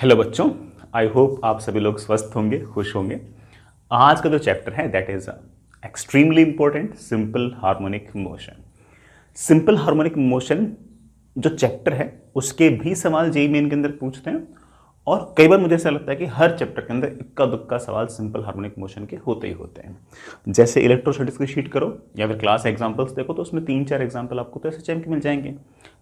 Hello बच्चों, I hope आप सभी लोग स्वस्थ होंगे, खुश होंगे। आज का जो चैप्टर है that is extremely important, simple harmonic motion. Simple harmonic motion जो चैप्टर है उसके भी सवाल जेईई मेन के अंदर पूछते हैं, और कई बार मुझे ऐसा लगता है कि हर चैप्टर के अंदर इक्का दुक्का सवाल सिंपल हार्मोनिक मोशन के होते ही होते हैं। जैसे इलेक्ट्रोस्टैटिक्स की शीट करो या फिर क्लास एग्जांपल्स देखो तो उसमें 3-4 एग्जांपल आपको तो एसएचएम के मिल जाएंगे,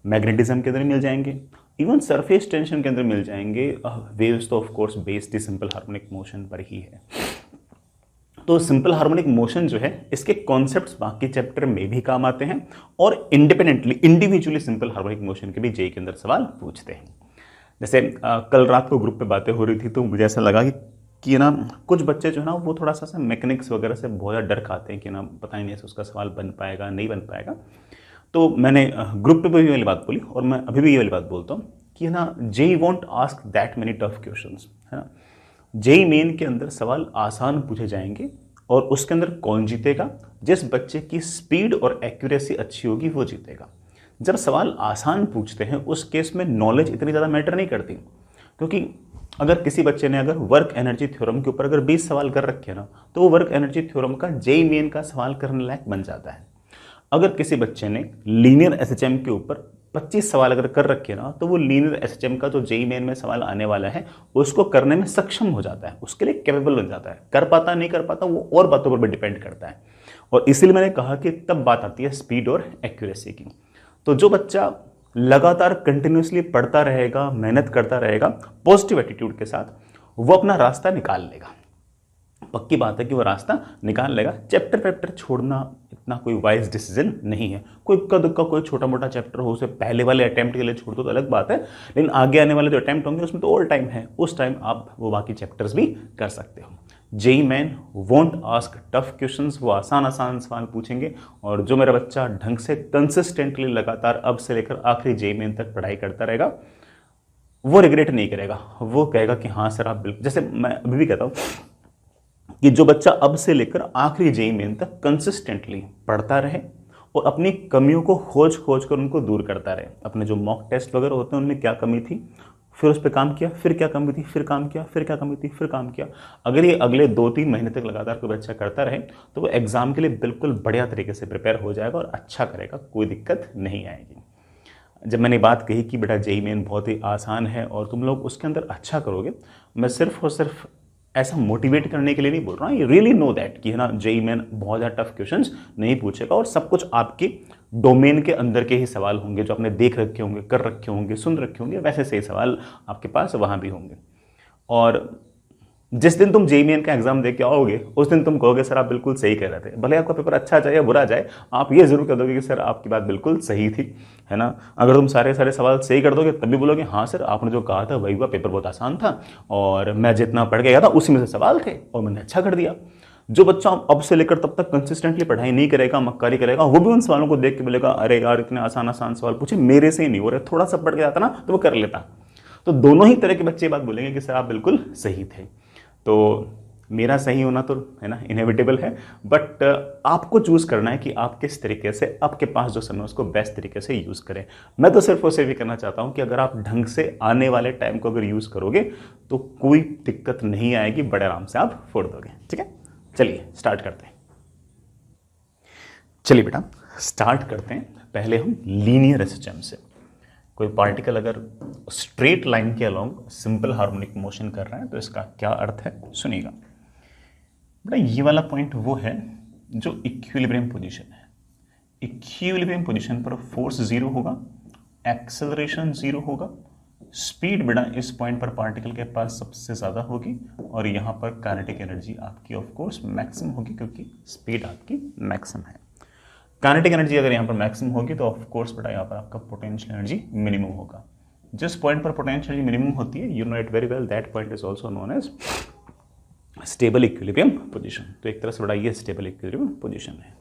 मैग्नेटिज्म के अंदर मिल जाएंगे, इवन सरफेस टेंशन के अंदर मिल जाएंगे। वेव्स तो of course based simple harmonic motion पर ही है। तो सिंपल हार्मोनिक मोशन जो है इसके कॉन्सेप्ट्स बाकी चैप्टर में भी काम आते हैं, और independently individually simple harmonic motion के भी जेईई के अंदर सवाल पूछते हैं। जैसे कल रात को ग्रुप पे बातें हो रही थी तो मुझे ऐसा लगा कि ना कुछ बच्चे जो है ना वो थोड़ा सा मैकेनिक्स वगैरह से बहुत ज़्यादा डर खाते हैं कि ना पता ही नहीं है उसका सवाल बन पाएगा नहीं बन पाएगा। तो मैंने ग्रुप पे भी ये वाली बात बोली, और मैं अभी भी ये वाली बात बोलता हूँ कि ना JEE won't ask that many tough questions, है ना। जेईई मेन के अंदर सवाल आसान पूछे जाएंगे, और उसके अंदर कौन जीतेगा? जिस बच्चे की स्पीड और एक्यूरेसी अच्छी होगी वो जीतेगा। जब सवाल आसान पूछते हैं उस केस में नॉलेज इतनी ज़्यादा मैटर नहीं करती, क्योंकि अगर किसी बच्चे ने अगर वर्क एनर्जी थ्योरम के ऊपर अगर 20 सवाल कर रखे हैं ना तो वो वर्क एनर्जी थ्योरम का जेईई मेन का सवाल करने लायक बन जाता है। अगर किसी बच्चे ने लीनियर एसएचएम के ऊपर 25 सवाल अगर कर रखे ना तो वो लीनियर एसएचएम का जो जेईई मेन में सवाल आने वाला है उसको करने में सक्षम हो जाता है, उसके लिए कैपेबल बन जाता है। कर पाता नहीं कर पाता वो और बातों पर भी डिपेंड करता है, और इसीलिए मैंने कहा कि तब बात आती है स्पीड और एक्यूरेसी की। तो जो बच्चा लगातार कंटिन्यूसली पढ़ता रहेगा, मेहनत करता रहेगा पॉजिटिव एटीट्यूड के साथ, वो अपना रास्ता निकाल लेगा। पक्की बात है कि वो रास्ता निकाल लेगा। चैप्टर वैप्टर छोड़ना इतना कोई वाइज डिसीजन नहीं है। कोई इक्का दुक्का कोई छोटा मोटा चैप्टर हो उसे पहले वाले अटेम्प्ट के लिए छोड़ दो तो अलग बात है, लेकिन आगे आने वाले जो अटेम्प्ट होंगे उसमें तो और टाइम है, उस टाइम आप वो बाकी चैप्टर्स भी कर सकते हो। JEE main won't ask tough questions, वो आसान आसान सवाल पूछेंगे, और जो मेरा बच्चा ढंग से कंसिस्टेंटली लगातार अब से लेकर आखिरी जेईई मेन तक पढ़ाई करता रहेगा वो रिग्रेट नहीं करेगा। वो कहेगा कि हाँ सर आप बिल्कुल, जैसे मैं अभी भी कहता हूँ कि जो बच्चा अब से लेकर आखिरी जेईई मेन तक कंसिस्टेंटली पढ़ता रहे और अपनी कमियों को खोज खोज कर उनको दूर करता रहे, अपने जो मॉक टेस्ट वगैरह होते हैं उनमें क्या कमी थी फिर उस पर काम किया, फिर क्या कमी थी फिर काम किया, फिर क्या कमी थी फिर काम किया, अगर ये अगले 2-3 महीने तक लगातार कोई बच्चा करता रहे तो वो एग्जाम के लिए बिल्कुल बढ़िया तरीके से प्रिपेयर हो जाएगा और अच्छा करेगा, कोई दिक्कत नहीं आएगी। जब मैंने बात कही कि बेटा जेईई मेन बहुत ही आसान है और तुम लोग उसके अंदर अच्छा करोगे, मैं सिर्फ और सिर्फ ऐसा मोटिवेट करने के लिए नहीं बोल रहा हूँ। यू रियली नो दैट कि है ना जेईई मेन बहुत ज़्यादा टफ क्वेश्चंस नहीं पूछेगा, और सब कुछ आपके डोमेन के अंदर के ही सवाल होंगे, जो आपने देख रखे होंगे, कर रखे होंगे, सुन रखे होंगे, वैसे से सवाल आपके पास वहाँ भी होंगे। और जिस दिन तुम जेईई मेन का एग्जाम दे के आओगे उस दिन तुम कहोगे सर आप बिल्कुल सही कह रहे थे। भले आपका पेपर अच्छा जाए या बुरा जाए, आप ये जरूर कह दोगे कि सर आपकी बात बिल्कुल सही थी, है ना। अगर तुम सारे सारे सवाल सही कर दोगे तब भी बोलोगे हाँ सर आपने जो कहा था वही हुआ, पेपर बहुत आसान था और मैं जितना पढ़ गया था उसी में से सवाल थे और मैंने अच्छा कर दिया। जो बच्चा अब से लेकर तब तक कंसिस्टेंटली पढ़ाई नहीं करेगा, मक्कारी करेगा, वो भी उन सवालों को देख के बोलेगा अरे यार इतने आसान आसान सवाल पूछे, मेरे से ही नहीं हो रहे, थोड़ा सा पढ़ के जाता ना तो वो कर लेता। तो दोनों ही तरह के बच्चे बात बोलेंगे कि सर आप बिल्कुल सही थे। तो मेरा सही होना तो है ना इनएविटेबल है, बट आपको चूज करना है कि आप किस तरीके से आपके पास जो समय उसको बेस्ट तरीके से यूज करें। मैं तो सिर्फ उसे भी करना चाहता हूं कि अगर आप ढंग से आने वाले टाइम को अगर यूज करोगे तो कोई दिक्कत नहीं आएगी, बड़े आराम से आप फोड़ दोगे। ठीक है, चलिए स्टार्ट करते हैं। चलिए बेटा स्टार्ट करते हैं। पहले हम लीनियर एसएचएम से। कोई पार्टिकल अगर स्ट्रेट लाइन के अलोंग सिंपल हार्मोनिक मोशन कर रहा है तो इसका क्या अर्थ है, सुनिएगा बेटा। ये वाला पॉइंट वो है जो इक्विलिब्रियम पोजीशन है। इक्विलिब्रियम पोजीशन पर फोर्स जीरो होगा, एक्सेलरेशन जीरो होगा, स्पीड बेटा इस पॉइंट पर पार्टिकल के पास सबसे ज्यादा होगी, और यहां पर काइनेटिक एनर्जी आपकी ऑफ कोर्स मैक्सिमम होगी क्योंकि स्पीड आपकी मैक्सिमम है। काइनेटिक एनर्जी अगर यहाँ पर मैक्सिमम होगी तो ऑफ कोर्स बेटा यहाँ पर आपका पोटेंशियल एनर्जी मिनिमम होगा। जिस पॉइंट पर पोटेंशियल एनर्जी मिनिमम होती है you know it very well, that point is also known as stable equilibrium position. तो एक तरह से बड़ा ये स्टेबल इक्विलिब्रियम पोजीशन है।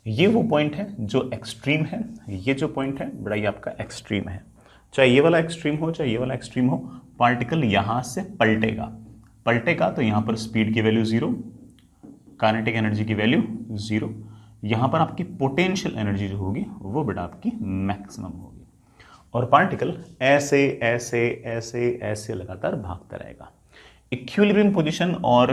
ये वो पॉइंट है जो एक्सट्रीम है, ये जो पॉइंट है बड़ा ये आपका एक्सट्रीम है। चाहे ये वाला एक्सट्रीम हो चाहे ये वाला एक्सट्रीम हो, पार्टिकल यहां से पलटेगा तो यहां पर स्पीड की वैल्यू जीरो, काइनेटिक एनर्जी की वैल्यू जीरो, यहां पर आपकी पोटेंशियल एनर्जी जो होगी वो बेटा आपकी मैक्सिमम होगी। और पार्टिकल ऐसे ऐसे ऐसे ऐसे लगातार भागता रहेगा। इक्विलिब्रियम पोजीशन और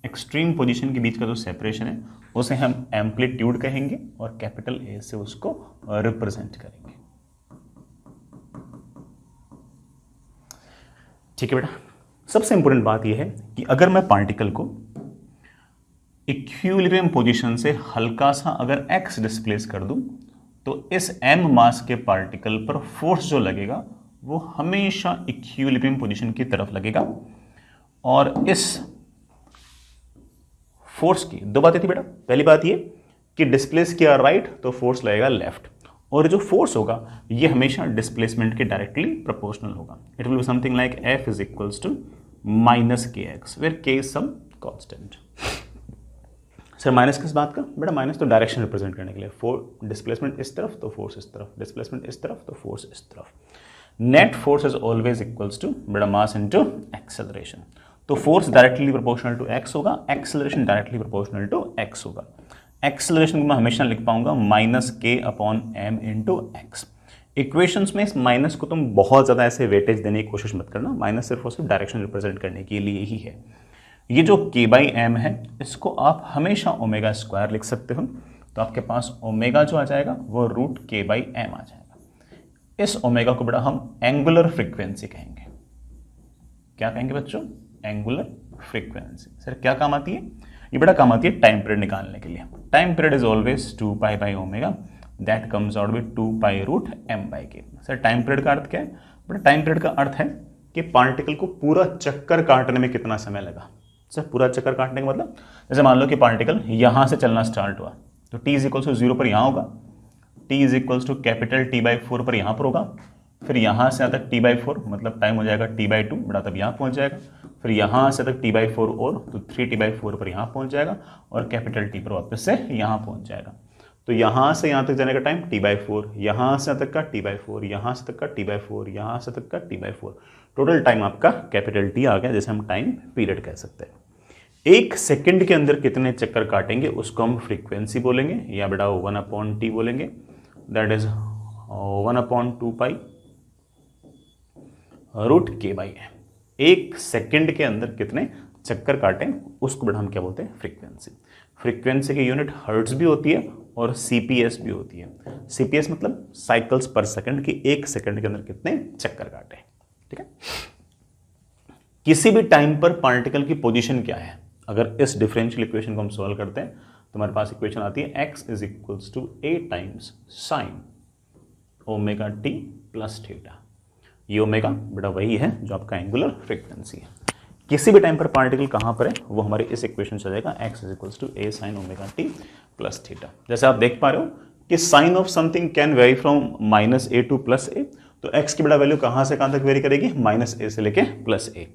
एक्सट्रीम पोजीशन के बीच का जो सेपरेशन है उसे हम एम्पलीट्यूड कहेंगे और कैपिटल ए से उसको रिप्रेजेंट करेंगे। ठीक है बेटा, सबसे इंपॉर्टेंट बात यह है कि अगर मैं पार्टिकल को इक्विलिब्रियम पोजीशन से हल्का सा अगर x डिस्प्लेस कर दूं तो इस m मास के पार्टिकल पर फोर्स जो लगेगा वो हमेशा इक्विलिब्रियम पोजीशन की तरफ लगेगा। और इस फोर्स की दो बातें थी बेटा, पहली बात ये कि डिस्प्लेस किया राइट तो फोर्स लगेगा लेफ्ट, और जो फोर्स होगा ये हमेशा डिस्प्लेसमेंट के डायरेक्टली प्रोपोर्शनल होगा। It will be something like F is equals to minus kx where k is some constant. Sir minus किस बात का बेटा? माइनस तो डायरेक्शन रिप्रेजेंट करने के लिए, फोर डिस्प्लेसमेंट इस तरफ तो फोर्स इस तरफ, डिस्प्लेसमेंट इस तरफ तो फोर्स इस तरफ। Net force is always equals to बेटा मास इनटू एक्सेलरेशन। तो force directly proportional to x होगा, acceleration directly proportional to x होगा। एक्सेलरेशन को मैं हमेशा लिख पाऊंगा minus k upon m into x. Equations में इस माइनस को तुम बहुत ज़्यादा ऐसे वेटेज देने की कोशिश मत करना, माइनस सिर्फ और सिर्फ डायरेक्शन रिप्रेजेंट करने के लिए ही है। ये जो k बाई एम है इसको आप हमेशा ओमेगा स्क्वायर लिख सकते हो, तो आपके पास ओमेगा जो आ जाएगा वो रूट k बाई एम आ जाएगा। इस ओमेगा को बेटा हम एंगुलर फ्रीक्वेंसी कहेंगे। क्या कहेंगे बच्चों? Angular frequency. सर क्या काम आती है? ये बेटा काम आती है टाइम पीरियड निकालने के लिए। Time period is always 2 pi by omega, that comes out with 2 pi root m by k. Sir time period का अर्थ क्या है? बेटा टाइम पीरियड का अर्थ है कि पार्टिकल को पूरा चक्कर काटने में कितना समय लगा। सर पूरा चक्कर काटने का मतलब, जैसे मान लो कि पार्टिकल यहां से चलना स्टार्ट हुआ तो t इज इक्वल्स टू 0 पर यहां होगा, t is equals to capital T by 4 पर यहां पर होगा, फिर यहां से तक t बाई 4 मतलब टाइम हो जाएगा t बाई 2 बड़ा, तब यहां पहुंच जाएगा, फिर यहां से तक t बाई 4 और तो 3t बाई 4 पर यहां पहुंच जाएगा और कैपिटल T पर वापस से यहां पहुंच जाएगा। तो यहां से यहां तक जाने का टाइम t बाई 4, यहां से तक का t बाई 4, यहां से तक का t बाई 4, यहां से तक का t बाई 4, टोटल टाइम आपका कैपिटल T आ गया, जैसे हम टाइम पीरियड कह सकते हैं। एक सेकंड के अंदर कितने चक्कर काटेंगे उसको हम फ्रीक्वेंसी बोलेंगे, या बेटा 1/t बोलेंगे, that is 1/2 pi root k by m. एक सेकंड के अंदर कितने चक्कर काटें उसको बेटा हम क्या बोलते हैं? फ्रीक्वेंसी। फ्रीक्वेंसी की यूनिट हर्ट्ज भी होती है और CPS भी होती है। CPS मतलब साइकिल्स पर सेकंड, की एक सेकंड के अंदर कितने चक्कर काटें। ठीक है, किसी भी टाइम पर पार्टिकल की पोजीशन क्या है? अगर इस डिफरेंशियल इक्वेशन को हम सॉल्व करते हैं तो हमारे पास इक्वेशन आती है x is equals to a times sine omega t plus theta. ये ओमेगा बेटा वही है जो आपका एंगुलर फ्रीक्वेंसी है। किसी भी टाइम पर पार्टिकल कहां पर है वो हमारे इस इक्वेशन से आ जाएगा, x is equals to a sine omega t plus theta. जैसे आप देख पा रहे हो कि sine of something can vary from -a to +a, तो x की बेटा वैल्यू कहां से कहां तक वेरी करेगी? -a से लेके +a।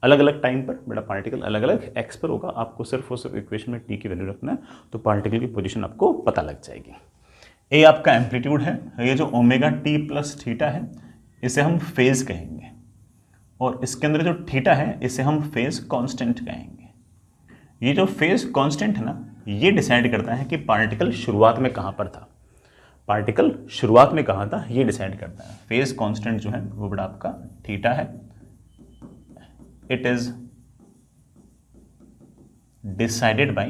अलग अलग टाइम पर बेटा पार्टिकल अलग अलग x पर होगा, आपको सिर्फ और सिर्फ इक्वेशन में t की वैल्यू रखना है तो पार्टिकल की पोजीशन आपको पता लग जाएगी। a आपका एम्पलीट्यूड है, ये जो ओमेगा t प्लस थीटा है इसे हम फेज कहेंगे, और इसके अंदर जो थीटा है इसे हम फेज कांस्टेंट कहेंगे। ये जो फेज कांस्टेंट है ना, ये डिसाइड करता है कि पार्टिकल शुरुआत में कहां पर था। पार्टिकल शुरुआत में कहां था ये डिसाइड करता है। फेज कांस्टेंट जो है वो बड़ा आपका थीटा है। It is decided by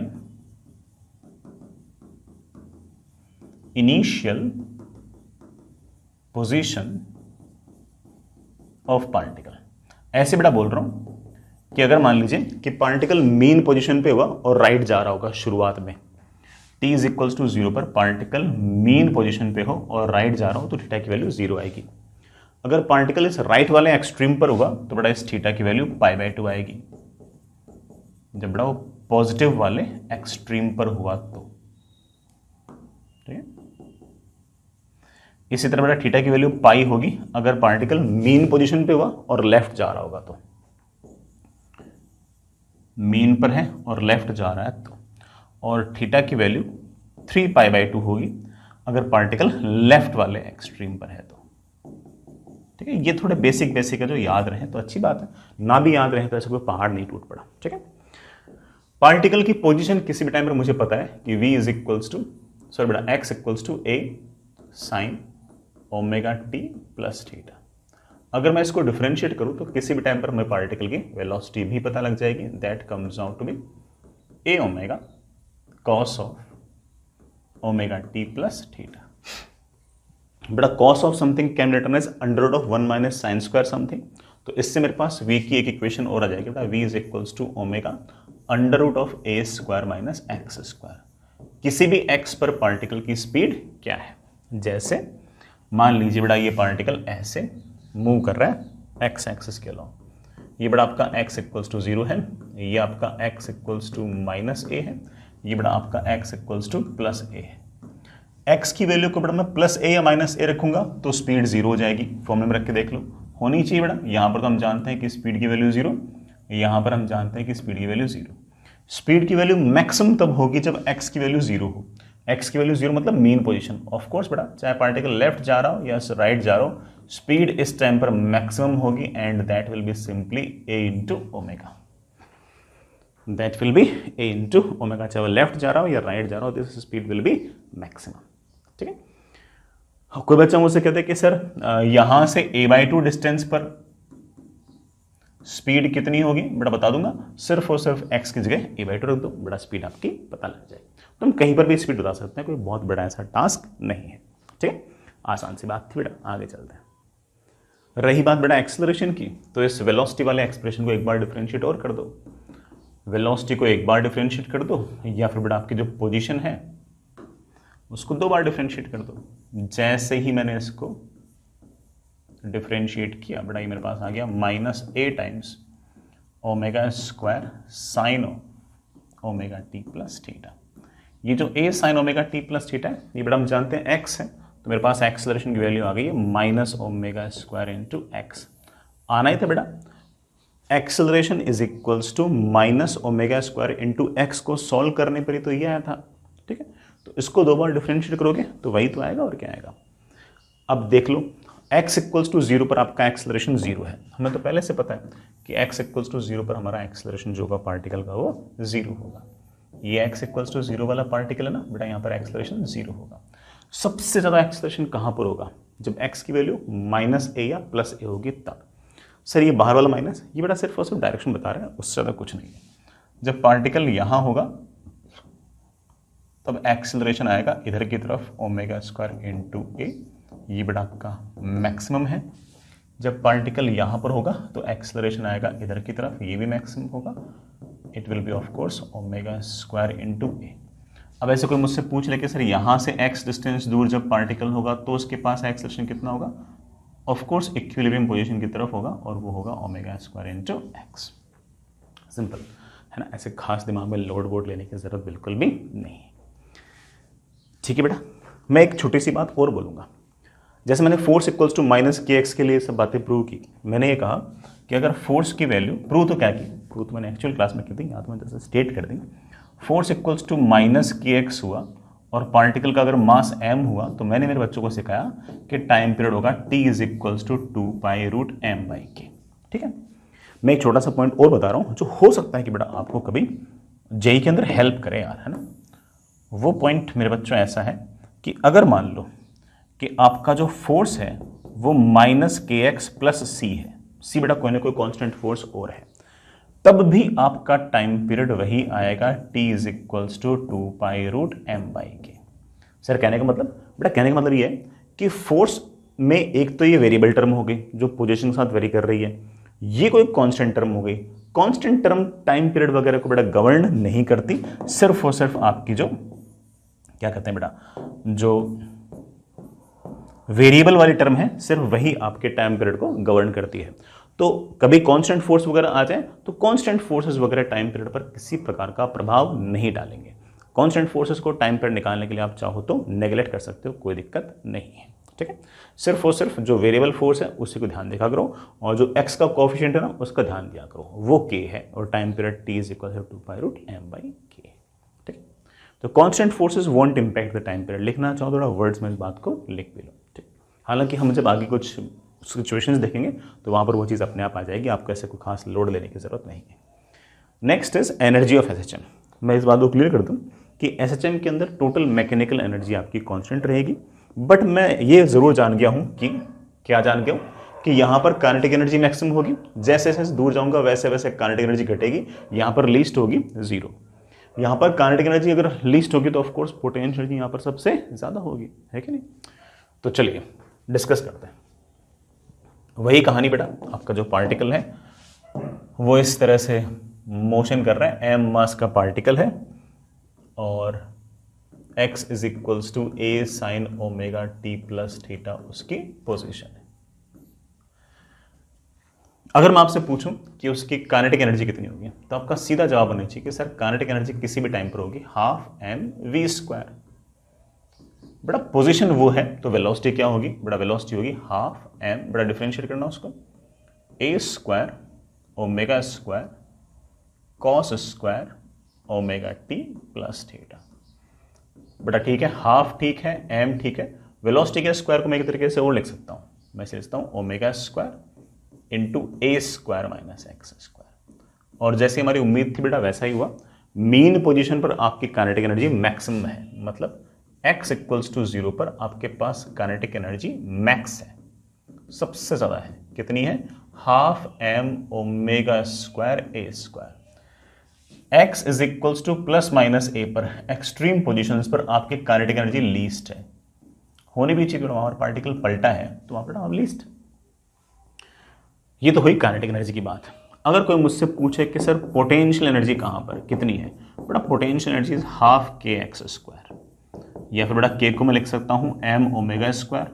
initial position of particle. ऐसे बेटा बोल रहा हूं कि अगर मान लीजिए कि पार्टिकल मेन पोजीशन पे हुआ और राइट जा रहा होगा शुरुआत में, t इज इक्वल्स टू 0 पर पार्टिकल मेन पोजीशन पे हो और राइट जा रहा हो तो थीटा की वैल्यू 0 आएगी। अगर पार्टिकल इस राइट वाले एक्सट्रीम पर हुआ तो बड़ा इस थीटा की वैल्यू π/2 आएगी। जब बड़ा वो पॉजिटिव वाले एक्सट्रीम पर हुआ तो, ठीक है। इसी तरह बड़ा थीटा की वैल्यू पाई होगी अगर पार्टिकल मीन पोजीशन पे हुआ और लेफ्ट जा रहा होगा तो, मीन पर है और लेफ्ट जा रहा है तो, और थीटा की वैल्यू 3π/2 होगी अगर पार्टिकल लेफ्ट वाले एक्सट्रीम पर है तो। ठीक है, ये थोड़े बेसिक है, जो याद रहे तो अच्छी बात है, ना भी याद रहे तो ऐसा कोई पहाड़ नहीं टूट पड़ा। ठीक है, पार्टिकल की पोजीशन किसी भी टाइम पर मुझे पता है कि v is equals to, sorry बेटा x equals to a sine omega T plus theta. अगर मैं इसको डिफरेंशिएट करूं तो किसी भी टाइम पर हमें पार्टिकल की वेलोसिटी भी पता लग जाएगी। That comes out to be a omega cos of omega T plus theta. बड़ा cos of something can return as under root of 1 minus sine square something. तो इससे मेरे पास v की एक इक्वेशन और आ जाएगी बेटा, v is equals to omega under root of A square minus x square. किसी भी x पर पार्टिकल की स्पीड क्या है। जैसे मान लीजिए बेटा ये पार्टिकल ऐसे मूव कर रहा है x एक्सिस के अलॉन्ग, ये बड़ा आपका x इक्वल्स टू 0 है, ये आपका x इक्वल्स टू माइनस ए है, ये बड़ा आपका x इक्वल्स टू प्लस ए है। x की वैल्यू को बड़ा मैं प्लस ए या माइनस ए रखूंगा तो स्पीड 0 हो जाएगी। फॉर्मूले में रख के देख लो, होनी चाहिए बड़ा। यहाँ पर तो हम जानते हैं कि स्पीड की वैल्यू 0, यहाँ पर हम जानते हैं कि स्पीड की वैल्यू 0। स्पीड की वैल्यू मैक्सिमम तब होगी जब x की वैल्यू 0 हो। x की वैल्यू 0 मतलब मीन पोजीशन। ऑफ कोर्स बेटा चाहे पार्टिकल लेफ्ट जा रहा हो या राइट जा रहा हो, स्पीड इस टाइम पर मैक्सिमम होगी and that will be simply a into omega. That will be a into omega. चाहे वो लेफ्ट जा रहा हो या राइट जा रहा हो, this speed will be maximum. ठीक है। कोई बच्चा मुझसे कहते हैं कि सर यहां से a/2 डिस्टेंस पर स्पीड कितनी होगी, बड़ा बता दूंगा। सिर्फ और सिर्फ x की जगह a/2 रख दो, बड़ा स्पीड आपकी पता लग जाएगी। तो हम कहीं पर भी स्पीड बता सकते हैं, कोई बहुत बड़ा ऐसा टास्क नहीं है। ठीक है, आसान सी बात थी बेटा। आगे चलते हैं। रही बात बेटा एक्सेलरेशन की, तो इस वेलोसिटी वाले एक्सप्रेशन को एक बार डिफरेंशिएट और कर दो। वेलोसिटी को एक बार डिफरेंशिएट कर दो, या फिर बेटा आपकी जो पोजीशन है उसको 2 बार डिफरेंशिएट कर दो। जैसे ही मैंने इसको डिफरेंशिएट किया बेटा, ये मेरे पास आ गया minus a times omega square sine omega T plus theta. ये जो a sine omega T plus theta है, ये बेटा हम जानते हैं एक्स है, तो मेरे पास एक्सेलरेशन की वैल्यू आ गई है minus omega square into x. आना ही था बेटा, acceleration is equals to minus omega square into x को सॉल्व करने पर ही तो ये आया था। ठीक है, तो इसको 2 बार डिफरेंशिएट करोगे तो वही तो आएगा, और क्या आएगा। अब देख लो, x इक्वल्स टू 0 पर आपका एक्सेलरेशन 0 है। हमें तो पहले से पता है कि x इक्वल्स टू 0 पर हमारा एक्सेलरेशन जो होगा पार्टिकल का वो 0 होगा। ये x इक्वल्स टू 0 वाला पार्टिकल है ना बेटा, यहाँ पर एक्सेलरेशन 0 होगा। सबसे ज़्यादा एक्सेलरेशन कहाँ पर होगा, जब x की वैल्यू माइनस ए या प्लस ए होगी तब। सर ये बाहर वाला माइनस, ये बेटा सिर्फ और सिर्फ डायरेक्शन बता रहे हैं, उससे ज़्यादा कुछ नहीं है। जब पार्टिकल यहाँ होगा तब एक्सेलरेशन आएगा इधर की तरफ ओमेगा स्क्वायर इंटू ए, ये बेटा आपका मैक्सिमम है। जब पार्टिकल यहाँ पर होगा तो एक्सेलरेशन आएगा इधर की तरफ, ये भी मैक्सिमम होगा। It will be of course omega square into a. अब ऐसे कोई मुझसे पूछ ले कि सर यहाँ से x डिस्टेंस दूर जब पार्टिकल होगा तो उसके पास एक्सेलरेशन कितना होगा, ऑफ कोर्स इक्विलिब्रियम पोजीशन की तरफ होगा, और वो होगा omega square into x. Simple है ना, ऐसे खास दिमाग में लोड वोड लेने की जरूरत बिल्कुल भी नहीं है। ठीक है बेटा, मैं एक छोटी सी बात और बोलूँगा। जैसे मैंने force equals to minus K x के लिए सब बातें प्रूव की, मैंने ये कहा कि अगर फोर्स की वैल्यू प्रूव तो क्या की, प्रूव तो मैंने एक्चुअल क्लास में की थी, यहाँ तो मैंने जैसे स्टेट कर दी। Force equals to minus K x हुआ और पार्टिकल का अगर मास m हुआ, तो मैंने मेरे बच्चों को सिखाया कि टाइम पीरियड होगा t is equals to 2π√m/k। ठीक है, मैं एक छोटा सा पॉइंट और बता रहा हूँ जो हो सकता है कि बेटा आपको कभी जेई के अंदर हेल्प करे यार, है ना। वो पॉइंट मेरे बच्चों ऐसा है कि अगर मान लो कि आपका जो फोर्स है वो माइनस के एक्स प्लस सी है, सी बेटा कोई ना कोई कांस्टेंट फोर्स और है, तब भी आपका टाइम पीरियड वही आएगा t is equals to 2π√m/k। Sir कहने का मतलब, बेटा कहने का मतलब ये है कि फोर्स में एक तो ये वेरिएबल टर्म हो गई जो पोजीशन के साथ वेरी कर रही है, ये कोई कांस्टेंट टर्म हो गई। कांस्टेंट टर्म टाइम पीरियड वगैरह को बेटा गवर्न नहीं करती, सिर्फ और सिर्फ आपकी जो क्या कहते हैं बेटा, जो वेरिएबल वाली टर्म है सिर्फ वही आपके टाइम पीरियड को गवर्न करती है। तो कभी कांस्टेंट फोर्स वगैरह आ जाए तो कांस्टेंट फोर्सेस वगैरह टाइम पीरियड पर किसी प्रकार का प्रभाव नहीं डालेंगे। कांस्टेंट फोर्सेस को टाइम पीरियड निकालने के लिए आप चाहो तो नेगलेक्ट कर सकते हो, कोई दिक्कत नहीं है। ठीक है, सिर्फ और सिर्फ जो वेरिएबल फोर्स है उसी को ध्यान देखा करो, और जो x का कोएफिशिएंट है ना उसका ध्यान दिया करो, वो k है, और time period t is equal to 2π√m/k। ठीक, तो constant forces won't impact the time period. लिखना चाहो थोड़ा वर्ड्स में इस बात को लिख भी लो। ठीक, हालांकि हम जब आगे कुछ सिचुएशंस देखेंगे तो वहाँ पर वो चीज़ अपने आप आ जाएगी, आपको ऐसे कोई खास लोड लेने की ज़रूरत नहीं है। Next is energy of SHM. मैं इस बात को क्लियर कर दूँ कि एसएचएम के अंदर टोटल मैकेनिकल एनर्जी आपकी कांस्टेंट रहेगी, बट मैं ये ज़रूर जान गया हूँ कि क्या जान गया हूँ कि यहाँ पर काइनेटिक एनर्जी मैक्सिमम होगी, जैसे जैसे दूर जाऊँगा वैसे वैसे काइनेटिक एनर्जी घटेगी, यहाँ पर लीस्ट होगी 0। यहाँ पर काइनेटिक एनर्जी अगर लीस्ट होगी तो ऑफकोर्स पोटेंशियल एनर्जी यहाँ पर सबसे ज़्यादा होगी, है कि नहीं। तो चलिए डिस्कस करते हैं। वही कहानी बेटा, आपका जो पार्टिकल है वो इस तरह से मोशन कर रहा है, m मास का पार्टिकल है और x is equals to a sine omega t plus theta उसकी पोजीशन है। अगर मैं आपसे पूछूं कि उसकी काइनेटिक एनर्जी कितनी होगी, तो आपका सीधा जवाब होना चाहिए कि सर काइनेटिक एनर्जी किसी भी टाइम पर होगी हाफ mv²। बड़ा पोजीशन वो है तो वेलोसिटी क्या होगी, बड़ा वेलोसिटी होगी हाफ m, बड़ा डिफरेंशिएट करना उसको, a² omega square cos square omega t plus theta. बड़ा ठीक है, हाफ ठीक है, m ठीक है, वेलोसिटी के स्क्वायर को मैं एक तरीके से और लिख सकता हूं, मैं लिखता हूं omega square into a² minus x²। और जैसे हमारी उम्मीद थी बेटा वैसा ही हुआ, मीन पोजीशन पर आपकी काइनेटिक एनर्जी मैक्सिमम है, मतलब x इक्वल्स टू 0 पर आपके पास काइनेटिक एनर्जी मैक्स है, सबसे ज्यादा है। कितनी है, half m omega square a²। x is equals to plus minus a पर एक्सट्रीम पोजीशंस पर आपकी काइनेटिक एनर्जी लीस्ट है, होनी भी चाहिए, वहां पर पार्टिकल पलटा है तो वहां पर लीस्ट। ये तो हुई काइनेटिक एनर्जी की बात। अगर कोई मुझसे पूछे कि सर पोटेंशियल एनर्जी कहां पर कितनी है, बड़ा potential energy is half kx², या फिर बड़ा k को मैं लिख सकता हूं m ओमेगा स्क्वायर,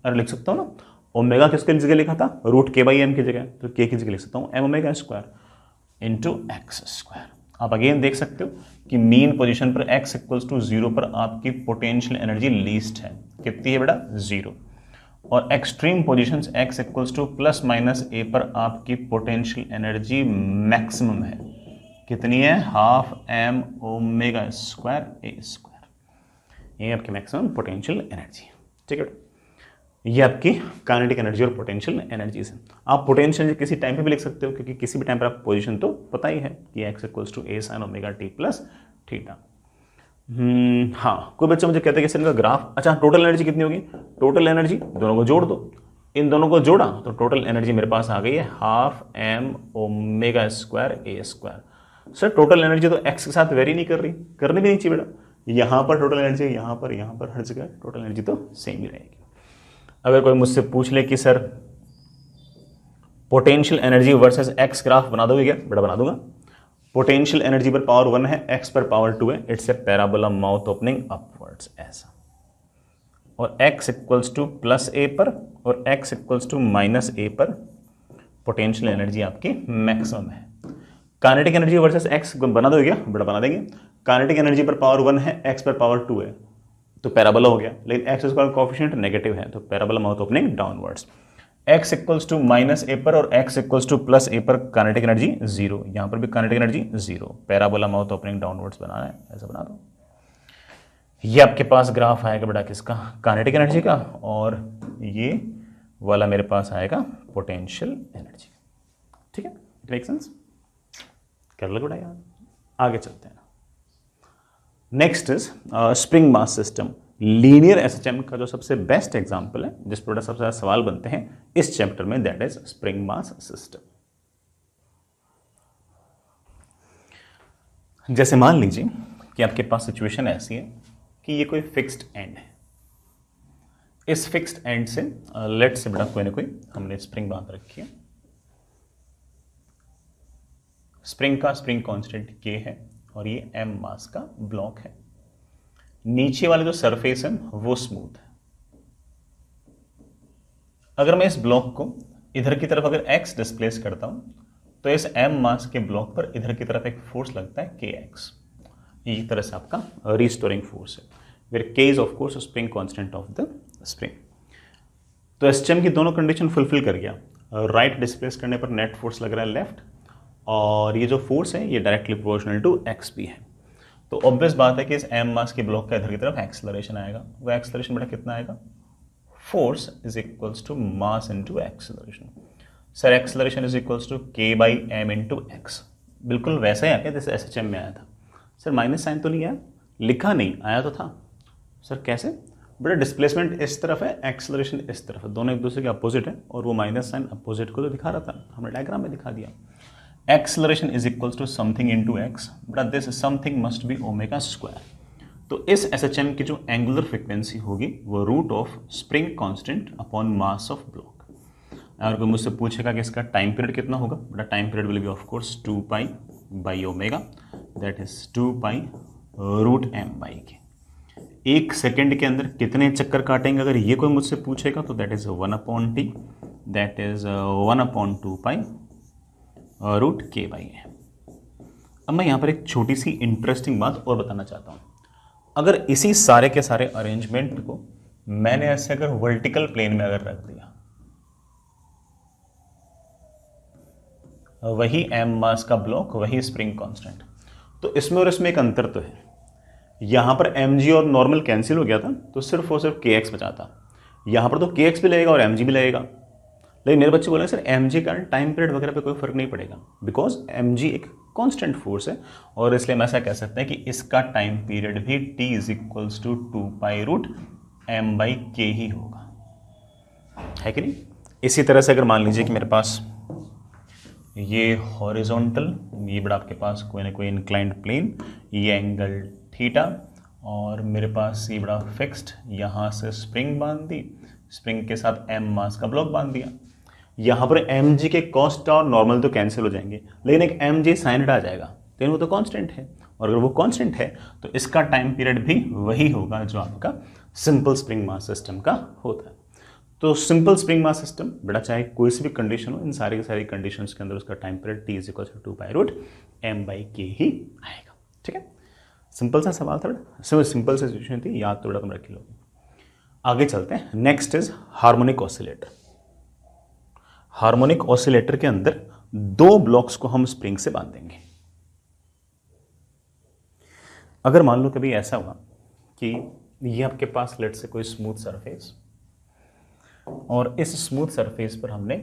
अरे लिख सकता हूं ना, ओमेगा किसके जगह लिखा था, √k/m की जगह, तो k की जगह लिख सकता हूं m omega square into x²। आप अगेन देख सकते हो कि मीन पोजीशन पर x इक्वल्स टू 0 पर आपकी पोटेंशियल एनर्जी लीस्ट है, कितनी है बेटा 0। और extreme positions x equals to plus minus a पर आपकी पोटेंशियल एनर्जी मैक्सिमम है, कितनी है, half m omega square a²। ये आपकी मैक्सिमम पोटेंशियल एनर्जी, ठीक है। ये आपकी काइनेटिक एनर्जी और पोटेंशियल एनर्जीज है। आप पोटेंशियल एनर्जी किसी टाइम पे भी लिख सकते हो, क्योंकि किसी भी टाइम पर आप पोजीशन तो पता ही है कि x equals to a sine omega t plus theta. हाँ, कोई बच्चा मुझे कहते हैं कि सर इनका ग्राफ, अच्छा टोटल एनर्जी कितनी होगी, टोटल एनर्जी दोनों को जोड़ दो, इन दोनों को जोड़ा तो टोटल एनर्जी मेरे पास आ गई है half m omega square a²। Sir total energy तो x के साथ वेरी नहीं कर रही, करनी भी नहीं चाहिए बेटा, यहाँ पर टोटल एनर्जी, यहाँ पर हर जगह टोटल एनर्जी तो सेम ही रहेगी। अगर कोई मुझसे पूछ ले कि sir potential energy versus x graph बना दोगे क्या, बेटा बना दूंगा। पोटेंशियल एनर्जी पर पावर 1 है, x पर पावर 2 है, it's a parabola mouth opening upwards ऐसा, और x equals to plus a पर और x equals to minus a पर पोटेंशियल एनर्जी आपकी मैक्सिमम है। काइनेटिक एनर्जी वर्सेस x बना दोगे क्या, बेटा बना देंगे। काइनेटिक एनर्जी पर पावर 1 है, x पर पावर 2 है, तो पैराबोला हो गया, लेकिन x स्क्वायर कोएफिशिएंट नेगेटिव है तो parabola mouth opening downwards. x equals to minus a पर और x equals to plus a पर काइनेटिक एनर्जी 0, यहां पर भी kinetic energy 0, parabola mouth opening downwards बनाना है, ऐसा बना दो। ये आपके पास ग्राफ आएगा बेटा किसका, काइनेटिक एनर्जी का, और ये वाला मेरे पास आएगा पोटेंशियल एनर्जी। ठीक है, इट मेक सेंस, कर लो बेटा यार। आगे चलते हैं। Next is spring mass system. Linear SHM का जो सबसे बेस्ट एग्जांपल है, जिस पर सबसे ज्यादा सवाल बनते हैं इस चैप्टर में, that is spring mass system. जैसे मान लीजिए कि आपके पास सिचुएशन ऐसी है कि ये कोई फिक्स्ड एंड है, इस फिक्स्ड एंड से लेट से बेटा कोई ना कोई हमने स्प्रिंग बांध रखी है, स्प्रिंग का स्प्रिंग कांस्टेंट k है और ये m मास का ब्लॉक है, नीचे वाले जो सरफेस है वो स्मूथ है। अगर मैं इस ब्लॉक को इधर की तरफ अगर x डिस्प्लेस करता हूं तो इस m मास के ब्लॉक पर इधर की तरफ एक फोर्स लगता है kx, ये तरह से आपका रिस्टोरिंग फोर्स है, where k is of course spring constant of the spring. तो एसएचएम की दोनों कंडीशन फुलफिल कर गया, राइट डिस्प्लेस करने पर नेट फोर्स लग रहा है लेफ्ट, और ये जो फोर्स है ये डायरेक्टली प्रोपोर्शनल टू एक्स भी है। तो ऑब्वियस बात है कि इस m मास के ब्लॉक का इधर की तरफ एक्सेलरेशन आएगा, वो एक्सेलरेशन बेटा कितना आएगा, force is equals to mass into acceleration. Sir acceleration is equals to k/m into x, बिल्कुल वैसा ही आ गया जैसे एसएचएम में आया था। सर माइनस साइन तो नहीं आया, लिखा नहीं आया तो था। सर कैसे, बेटा डिस्प्लेसमेंट इस तरफ है, एक्सेलरेशन इस तरफ है, दोनों एक दूसरे के अपोजिट है, और वो माइनस साइन अपोजिट को तो दिखा रहा था, हमने डायग्राम में दिखा दिया। Acceleration is equals to something into x, बेटा this something must be omega square. तो इस एसएचएम की जो एंगुलर फ्रीक्वेंसी होगी वो root of spring constant upon mass of block. अगर कोई मुझसे पूछेगा कि इसका टाइम पीरियड कितना होगा, बेटा time period will be of course 2 pi by omega, that is 2 pi root m by k. एक सेकेंड के अंदर कितने चक्कर काटेंगे अगर ये कोई मुझसे पूछेगा, तो that is 1/t, that is 1/2 pi root के बाई ए। अब मैं यहाँ पर एक छोटी सी इंटरेस्टिंग बात और बताना चाहता हूँ। अगर इसी सारे के सारे अरेंजमेंट को मैंने ऐसे अगर वर्टिकल प्लेन में अगर रख दिया, वही एम मास का ब्लॉक, वही स्प्रिंग कांस्टेंट, तो इसमें और इसमें एक अंतर तो है। यहां पर mg और नॉर्मल कैंसिल हो गया था, तो सिर्फ और सिर्फ kx बचा था। यहां पर तो kx भी लगेगा और mg भी लगेगा, लेकिन मेरे बच्चे बोले सर mg का टाइम पीरियड वगैरह पे कोई फर्क नहीं पड़ेगा, बिकॉज mg एक कांस्टेंट फोर्स है, और इसलिए हम ऐसा कह सकते हैं कि इसका टाइम पीरियड भी t is equals to 2 pi root m by k ही होगा, है कि नहीं। इसी तरह से अगर मान लीजिए कि मेरे पास ये हॉरिजॉन्टल, ये बड़ा आपके पास कोई ना कोई इंक्लाइंड प्लेन, ये एंगल थीटा, और मेरे पास ये बड़ा फिक्स्ड, यहाँ से स्प्रिंग बांध दी, स्प्रिंग के साथ एम मास का ब्लॉक बांध दिया। यहाँ पर एम जी के कॉस्ट और नॉर्मल तो कैंसिल हो जाएंगे, लेकिन एक एम जी साइनड आ जाएगा, लेकिन वो तो कांस्टेंट है, और अगर वो कांस्टेंट है तो इसका टाइम पीरियड भी वही होगा जो आपका सिंपल स्प्रिंग मास सिस्टम का होता है। तो सिंपल स्प्रिंग मास सिस्टम बेटा चाहे कोई सी भी कंडीशन हो, इन सारी की सारी कंडीशंस के अंदर उसका time period t is equal to 2 pi root m by k ही आएगा। ठीक है, सिंपल सा सवाल था बेटा, सिंपल सा सिचुएशन थी, याद तो बेटा तुम रख लो। आगे चलते हैं, next is harmonic oscillator. Harmonic oscillator के अंदर दो ब्लॉक्स को हम स्प्रिंग से बांधेंगे। अगर मान लो कभी ऐसा हुआ कि ये आपके पास लेट से कोई स्मूथ सरफेस, और इस स्मूथ सरफेस पर हमने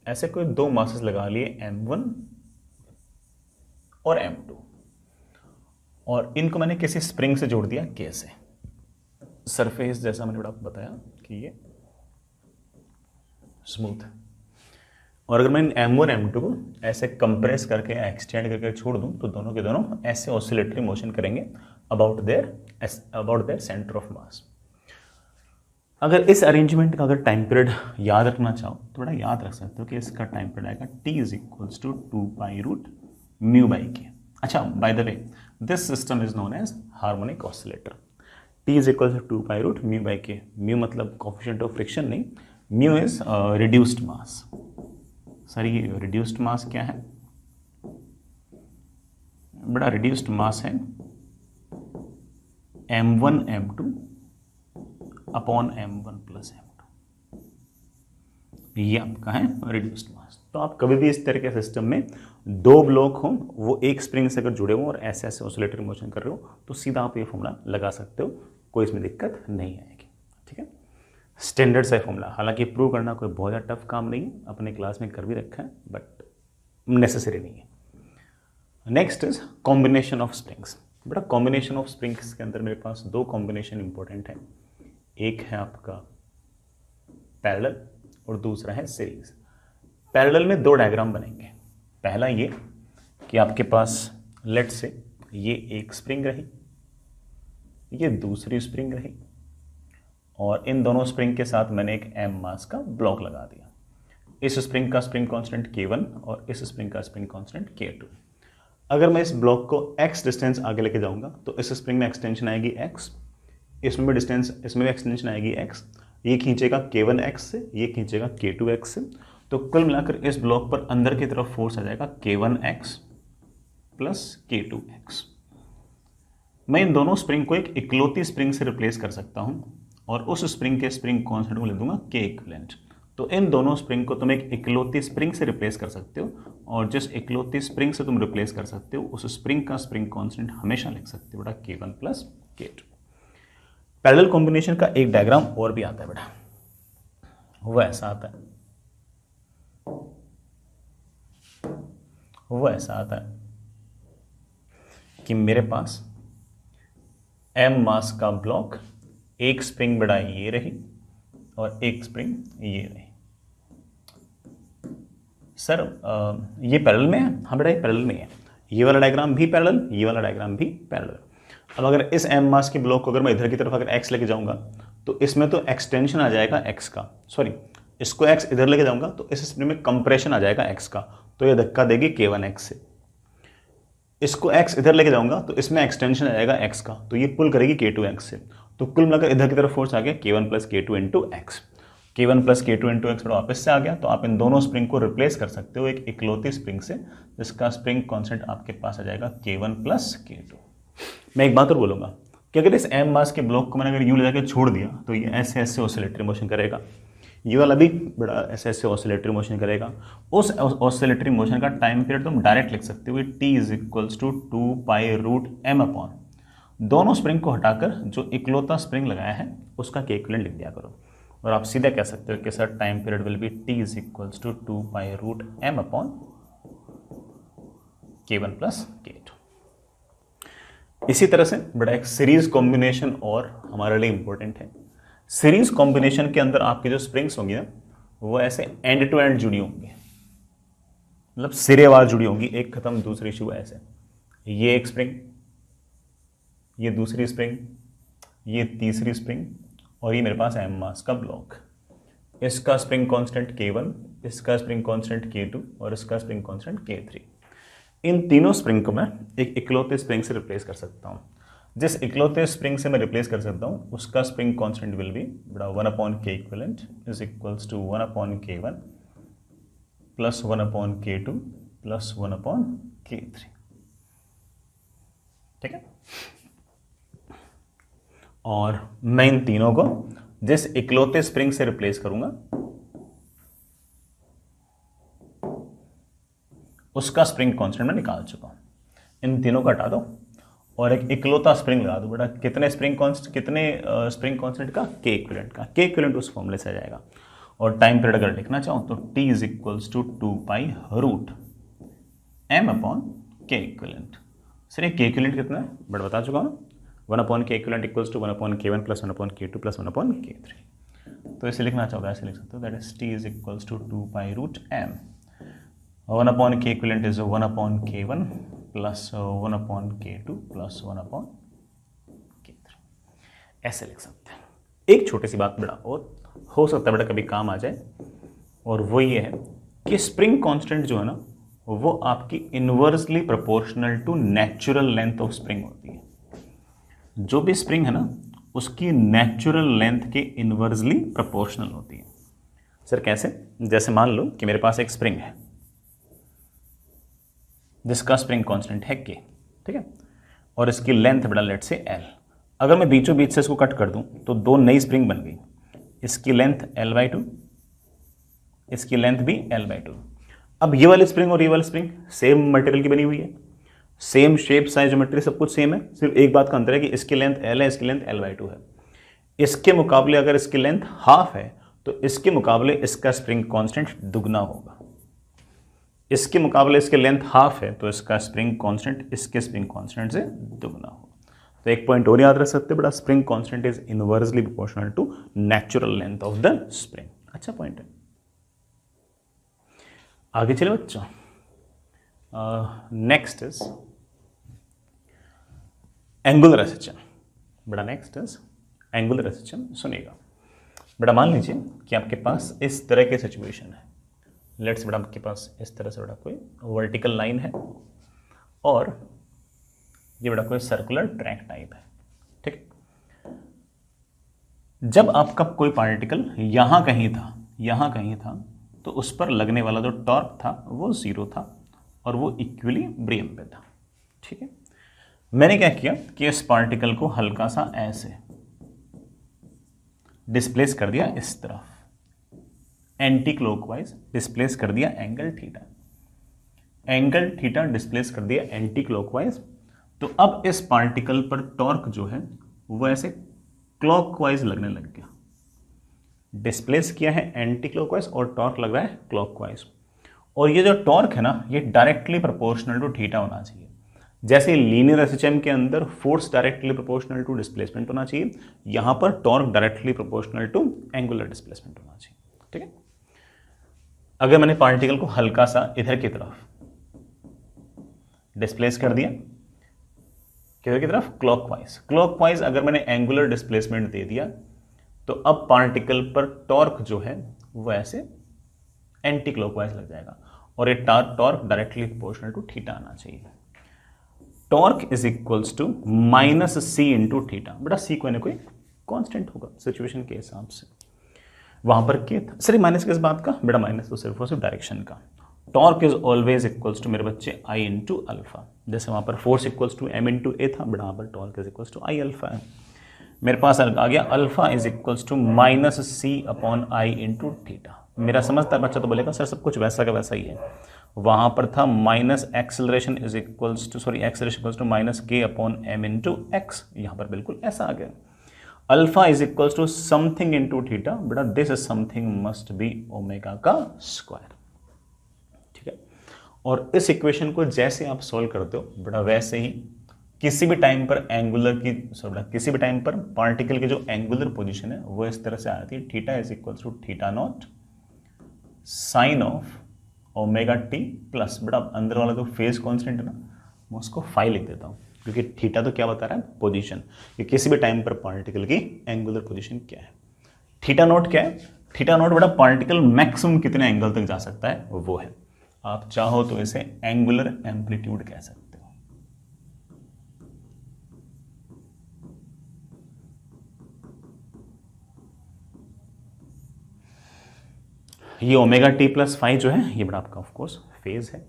ऐसे कोई दो मासेस लगा लिए m1 और m2, और इनको मैंने किसी स्प्रिंग से जोड़ दिया k से। सरफेस जैसा मैंने आपको बताया कि ये स्मूथ है, और अगर मैं m1 m2 को ऐसे कंप्रेस करके एक्सटेंड करके छोड़ दूं, तो दोनों के दोनों ऐसे ऑसिलेटरी मोशन करेंगे अबाउट देयर सेंटर ऑफ मास। अगर इस अरेंजमेंट का अगर टाइम पीरियड याद रखना चाहो तो बड़ा याद रख सकते हो कि इसका टाइम पीरियड आएगा t is equals to 2 pi root mu by k. अच्छा, by the way this system is known as harmonic oscillator. t is equals to 2 pi root mu by k. Mu मतलब coefficient of friction नहीं, mu is reduced mass. Sir ये reduced mass क्या है? बड़ा reduced मास है m1 m2 upon m1 plus m2, ये आपका है रिड्यूस्ड मास। तो आप कभी भी इस तरह के सिस्टम में दो ब्लॉक हो, वो एक स्प्रिंग से अगर जुड़े हो और ऐसे ऐसे ऑसिलेटरी मोशन कर रहे हो, तो सीधा आप ये फॉर्मूला लगा सकते हो, कोई इसमें दिक्कत नहीं आएगी। ठीक है, स्टैंडर्ड सा फॉर्मूला, हालांकि प्रूव करना कोई बहुत ज़्यादा टफ काम नहीं है, अपने क्लास में कर भी रखा है, बट नेसेसरी नहीं है। Next is combination of springs. बेटा कॉम्बिनेशन ऑफ स्प्रिंग्स के अंदर मेरे पास दो कॉम्बिनेशन इंपॉर्टेंट है, एक है आपका पैरेलल और दूसरा है सीरीज। पैरेलल में दो डायग्राम बनेंगे। पहला ये कि आपके पास लेट से ये एक स्प्रिंग रही, ये दूसरी स्प्रिंग रही, और इन दोनों स्प्रिंग के साथ मैंने एक m मास का ब्लॉक लगा दिया। इस स्प्रिंग का स्प्रिंग कांस्टेंट k1 और इस स्प्रिंग का स्प्रिंग कांस्टेंट k2। अगर मैं इस ब्लॉक को x डिस्टेंस आगे लेके जाऊंगा तो इस स्प्रिंग में एक्सटेंशन आएगी x, इसमें भी डिस्टेंस, इसमें भी एक्सटेंशन आएगी x, ये खींचेगा k1x से, ये खींचेगा k2x से, तो कुल मिलाकर इस ब्लॉक पर अंदर की तरफ फोर्स आ जाएगा k1x प्लस k2x। मैं इन दोनों स्प्रिंग को एक इकलौती स्प्रिंग से रिप्लेस कर सकता हूं, और उस स्प्रिंग के स्प्रिंग कांस्टेंट को ले दूंगा k इक्विवेलेंट। तो इन दोनों स्प्रिंग को तुम एक इकलौती स्प्रिंग से रिप्लेस कर सकते हो, और जिस इकलौती स्प्रिंग से तुम रिप्लेस कर सकते हो उस स्प्रिंग का स्प्रिंग कांस्टेंट हमेशा लिख सकते हो बेटा k1 plus k2। Parallel combination का एक डायग्राम और भी आता है बेटा, वो ऐसा आता है, वो ऐसा आता है कि मेरे पास m मास का ब्लॉक एक स्प्रिंग बेटा ये रही और एक स्प्रिंग ये रही। सर ये पैरेलल में है? हाँ बेटा ये पैरेलल में है। ये वाला डायग्राम भी पैरेलल, ये वाला डायग्राम भी पैरेलल। अब अगर इस एम मास के ब्लॉक को अगर मैं इधर की तरफ अगर एक्स लेके जाऊंगा तो इसमें तो एक्सटेंशन आ जाएगा एक्स का, सॉरी इसको एक्स इधर लेके जाऊंगा तो इस स्प्रिंग में कंप्रेशन आ जाएगा एक्स का, तो ये धक्का देगी K1x से। इसको एक्स इधर लेके जाऊंगा तो इसमें एक्सटेंशन आ जाएगा एक्स का, तो ये पुल करेगी K2x से। तो कुल मिलाकर इधर की तरफ फोर्स आ गया K1 plus K2 into x. K1 plus K2 into x वापस से आ गया। तो आप इन दोनों स्प्रिंग को रिप्लेस कर सकते हो एक इकलौती स्प्रिंग से, जिसका स्प्रिंग कॉन्स्टेंट आपके पास आ जाएगा K1 प्लस K2। मैं एक बात और बोलूंगा कि अगर इस एम मास के ब्लॉक को मैंने अगर यूं ले जाकर छोड़ दिया तो ये ऐसे ऐसे ऑसिलेटरी मोशन करेगा, ये वाला भी बड़ा ऐसे ऐसे ऑसिलेटरी मोशन करेगा। उस ऑसिलेटरी मोशन का टाइम पीरियड तुम डायरेक्ट लिख सकते हो t is equals to 2π√m upon दोनों स्प्रिंग को हटाकर जो इकलौता स्प्रिंग लगाया है उसका के इक्विवेलेंट लिख दिया करो, और आप सीधा कह सकते हो कि sir time period will be t is equals to 2π√m upon K1 plus K2। इसी तरह से बड़ा एक सीरीज कॉम्बिनेशन और हमारे लिए इंपॉर्टेंट है। सीरीज कॉम्बिनेशन के अंदर आपके जो स्प्रिंग्स होंगी ना वो ऐसे एंड टू एंड जुड़ी होंगी, मतलब सिरेवार जुड़ी होंगी, एक खत्म दूसरी शुरू ऐसे। ये एक स्प्रिंग, ये दूसरी स्प्रिंग, ये तीसरी स्प्रिंग, और ये मेरे पास एम मास का ब्लॉक। इसका स्प्रिंग कांस्टेंट K1, इसका स्प्रिंग कांस्टेंट K2 और इसका स्प्रिंग कांस्टेंट K3। इन तीनों स्प्रिंग को मैं एक इकलौते स्प्रिंग से रिप्लेस कर सकता हूँ। जिस इकलौते स्प्रिंग से मैं रिप्लेस कर सकता हूँ उसका स्प्रिंग कांस्टेंट विल बी बड़ा 1/K equivalent is equals to 1/K1 plus 1/K2 plus 1/K3। ठीक है। और मैं इन तीनों को जिस इकलौते स्प्रिंग से रिप्लेस करूंगा उसका स्प्रिंग कांस्टेंट मैं निकाल चुका हूं। इन तीनों को हटा दो और एक इकलौता स्प्रिंग लगा दो बेटा। कितने स्प्रिंग कांस्टेंट का? के इक्विवेलेंट का। के इक्विवेलेंट उस फॉर्मूले से आ जाएगा। और टाइम पीरियड अगर लिखना चाहो तो t is equals to 2π√m upon k equivalent. Sir ये के इक्विवेलेंट कितना है बट बता चुका हूँ, 1/K equivalent equals to 1/K1 plus 1/K2 plus 1/K3। तो इसे लिखना चाहो ऐसे लिख सकते हो, that is t is equals to 2π√m। 1/K equivalent is 1/K1 plus 1/K2 plus 1/K3। ऐसे लिख सकते हैं। एक छोटी सी बात बेटा और हो सकता है बेटा कभी काम आ जाए, और वो ये है कि स्प्रिंग कांस्टेंट जो है ना वो आपकी inversely proportional to natural length of spring होती है। जो भी स्प्रिंग है ना उसकी नेचुरल लेंथ के इनवर्सली प्रोपोर्शनल होती है। सर कैसे? जैसे मान लो कि मेरे पास एक स्प्रिंग है जिसका स्प्रिंग कांस्टेंट है K, ठीक है, और इसकी लेंथ बेटा लेट से L। अगर मैं बीचों बीच से इसको कट कर दूं तो दो नई स्प्रिंग बन गई, इसकी लेंथ L/2, इसकी लेंथ भी L/2। अब ये वाली स्प्रिंग और ये वाली स्प्रिंग सेम मटेरियल की बनी हुई है, सेम शेप साइज ज्योमेट्री सब कुछ सेम है, सिर्फ एक बात का अंतर है कि इसकी लेंथ L है, इसकी लेंथ L/2 है। इसके मुकाबले अगर इसकी लेंथ हाफ है तो इसके मुकाबले इसका स्प्रिंग कांस्टेंट दुगना होगा। इसके मुकाबले इसके लेंथ हाफ है तो इसका स्प्रिंग कांस्टेंट इसके स्प्रिंग कांस्टेंट से दुगना होगा। तो एक पॉइंट और याद रख सकते हैं बेटा, spring constant is inversely proportional to natural length of the spring. अच्छा पॉइंट है। आगे चले बच्चों, नेक्स्ट इज एंगुलर एसएचएम। बेटा नेक्स्ट इज एंगुलर एसएचएम। सुनिएगा बेटा, मान लीजिए कि आपके पास इस तरह की सिचुएशन है। लेट्स बेटा आपके पास इस तरह से बेटा कोई वर्टिकल लाइन है और ये बेटा कोई सर्कुलर ट्रैक टाइप है, ठीक है। जब आपका कोई पार्टिकल यहां कहीं था तो उस पर लगने वाला जो टॉर्क था वो 0 था और वो इक्विलिब्रियम पे था, ठीक है। मैंने क्या किया कि इस पार्टिकल को हल्का सा ऐसे डिस्प्लेस कर दिया, इस तरफ एंटी क्लॉकवाइज डिस्प्लेस कर दिया एंगल थीटा डिस्प्लेस कर दिया एंटी क्लॉकवाइज। तो अब इस पार्टिकल पर टॉर्क जो है वो ऐसे क्लॉकवाइज लगने लग गया। डिस्प्लेस किया है एंटी क्लॉकवाइज और टॉर्क लग रहा है क्लॉकवाइज। और ये जो टॉर्क है ना ये डायरेक्टली प्रोपोर्शनल टू थीटा होना चाहिए। जैसे लीनियर एसएचएम के अंदर force directly proportional to displacement होना चाहिए, यहां पर torque directly proportional to angular displacement होना चाहिए। ठीक है, अगर मैंने पार्टिकल को हल्का सा इधर की तरफ डिस्प्लेस कर दिया, किधर की तरफ, क्लॉकवाइज अगर मैंने एंगुलर डिस्प्लेसमेंट दे दिया, तो अब पार्टिकल पर टॉर्क जो है वो ऐसे एंटी क्लॉकवाइज लग जाएगा, और ये torque directly proportional to theta आना चाहिए। Torque is equals to minus C into theta. बेटा सी कोई ना कोई कांस्टेंट होगा सिचुएशन के हिसाब से, वहां पर के था सर माइनस किस बात का, बेटा माइनस तो सिर्फ और सिर्फ डायरेक्शन का। Torque is always equals to मेरे बच्चे आई इंटू अल्फा, जैसे वहां पर force equals to M into A था, बेटा वहां पर torque is equals to I alpha है। मेरे पास आ गया alpha is equals to minus C upon I into theta. मेरा समझता है बच्चा तो बोलेगा सर सब कुछ वैसा का वैसा ही है, वहां पर था minus acceleration is equals to acceleration equals to minus K upon M into X, यहां पर बिल्कुल ऐसा आ गया। Alpha is equals to something into theta, बेटा this something must be omega का स्क्वायर। ठीक है, और इस इक्वेशन को जैसे आप सॉल्व करते हो बेटा वैसे ही किसी भी टाइम पर एंगुलर की किसी भी टाइम पर पार्टिकल की जो एंगुलर पोजीशन है वो इस तरह से आती है, theta is equals to theta naught sine of omega T plus, बेटा अंदर वाला जो फेज कांस्टेंट है ना मैं उसको फाई लिख देता हूं, क्योंकि थीटा तो क्या बता रहा है, पोजीशन, कि किसी भी टाइम पर पार्टिकल की एंगुलर पोजीशन क्या है। थीटा नॉट क्या है, थीटा नॉट बेटा पार्टिकल मैक्सिमम कितने एंगल तक जा सकता है वो है, आप चाहो तो इसे एंगुलर एम्पलीट्यूड कह सकते हो। ये ओमेगा टी प्लस फाइव जो है ये बड़ा आपका ऑफ कोर्स फेज है।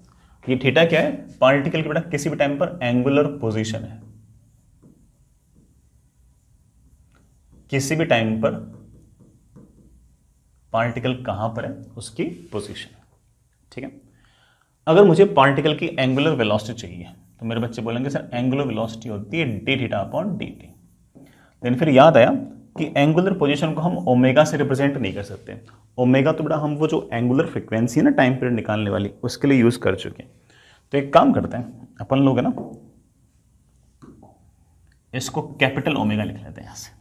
ये थीटा क्या है, पार्टिकल की बेटा किसी भी टाइम पर एंगुलर पोजीशन है, किसी भी टाइम पर पार्टिकल कहां पर है उसकी पोजीशन। ठीक है, अगर मुझे पार्टिकल की एंगुलर वेलोसिटी चाहिए तो मेरे बच्चे बोलेंगे सर एंगुलर वेलोसिटी होती है D theta upon D T. Then फिर याद आया कि एंगुलर पोजीशन को हम ओमेगा से रिप्रेजेंट नहीं कर सकते, ओमेगा तो बेटा हम वो जो एंगुलर फ्रीक्वेंसी है ना टाइम पीरियड निकालने वाली उसके लिए यूज कर चुके हैं। तो एक काम करते हैं अपन लोग है ना, इसको कैपिटल ओमेगा लिख लेते हैं यहां से।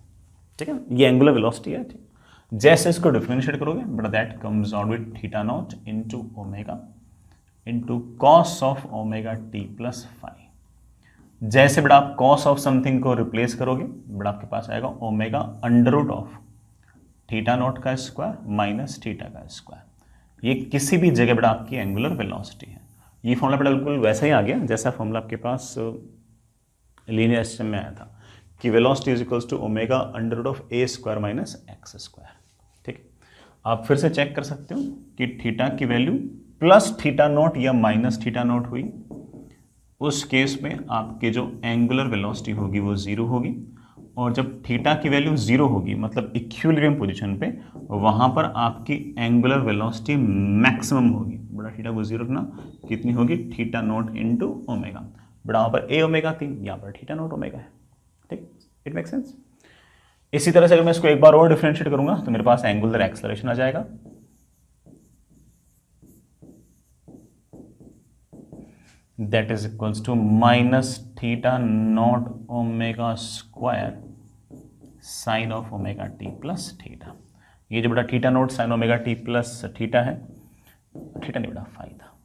ठीक है, ये एंगुलर वेलोसिटी है। ठीक, जैसे इसको डिफरेंशिएट करोगे बेटा that comes out with theta naught into omega into cos of omega T plus five. जैसे बेटा आप कॉस ऑफ समथिंग को रिप्लेस करोगे बेटा आपके पास आएगा omega under root of theta naught का स्क्वायर माइनस थीटा का स्क्वायर। ये किसी भी जगह बेटा आपकी एंगुलर वेलोसिटी है। ये फॉर्मूला बेटा बिल्कुल वैसा ही आ गया जैसा फॉर्मूला आपके पास लीनियर सिस्टम में आया था कि velocity is equals to omega under root of A square minus x square. ठीक, आप फिर से चेक कर सकते हो कि थीटा की वैल्यू प्लस थीटा नॉट या माइनस थीटा नॉट हुई, उस केस में आपके जो एंगुलर वेलोसिटी होगी वो जीरो होगी, और जब थीटा की वैल्यू जीरो होगी मतलब इक्विलिब्रियम पोजीशन पे, वहां पर आपकी एंगुलर वेलोसिटी मैक्सिमम होगी। बड़ा थीटा को जीरो रखना, कितनी होगी, थीटा नॉट इनटू ओमेगा। बड़ा वहां पर ए ओमेगा थी, यहाँ पर थीटा नॉट ओमेगा है। ठीक, इट मेक सेंस। इसी तरह से अगर मैं इसको एक बार और डिफरेंशिएट करूंगा तो मेरे पास एंगुलर एक्सेलरेशन आ जाएगा, that is equals to minus theta naught omega square sin of omega t plus theta। ये जो बेटा theta note sign omega T plus theta है, थीटा नहीं बेटा फाई था,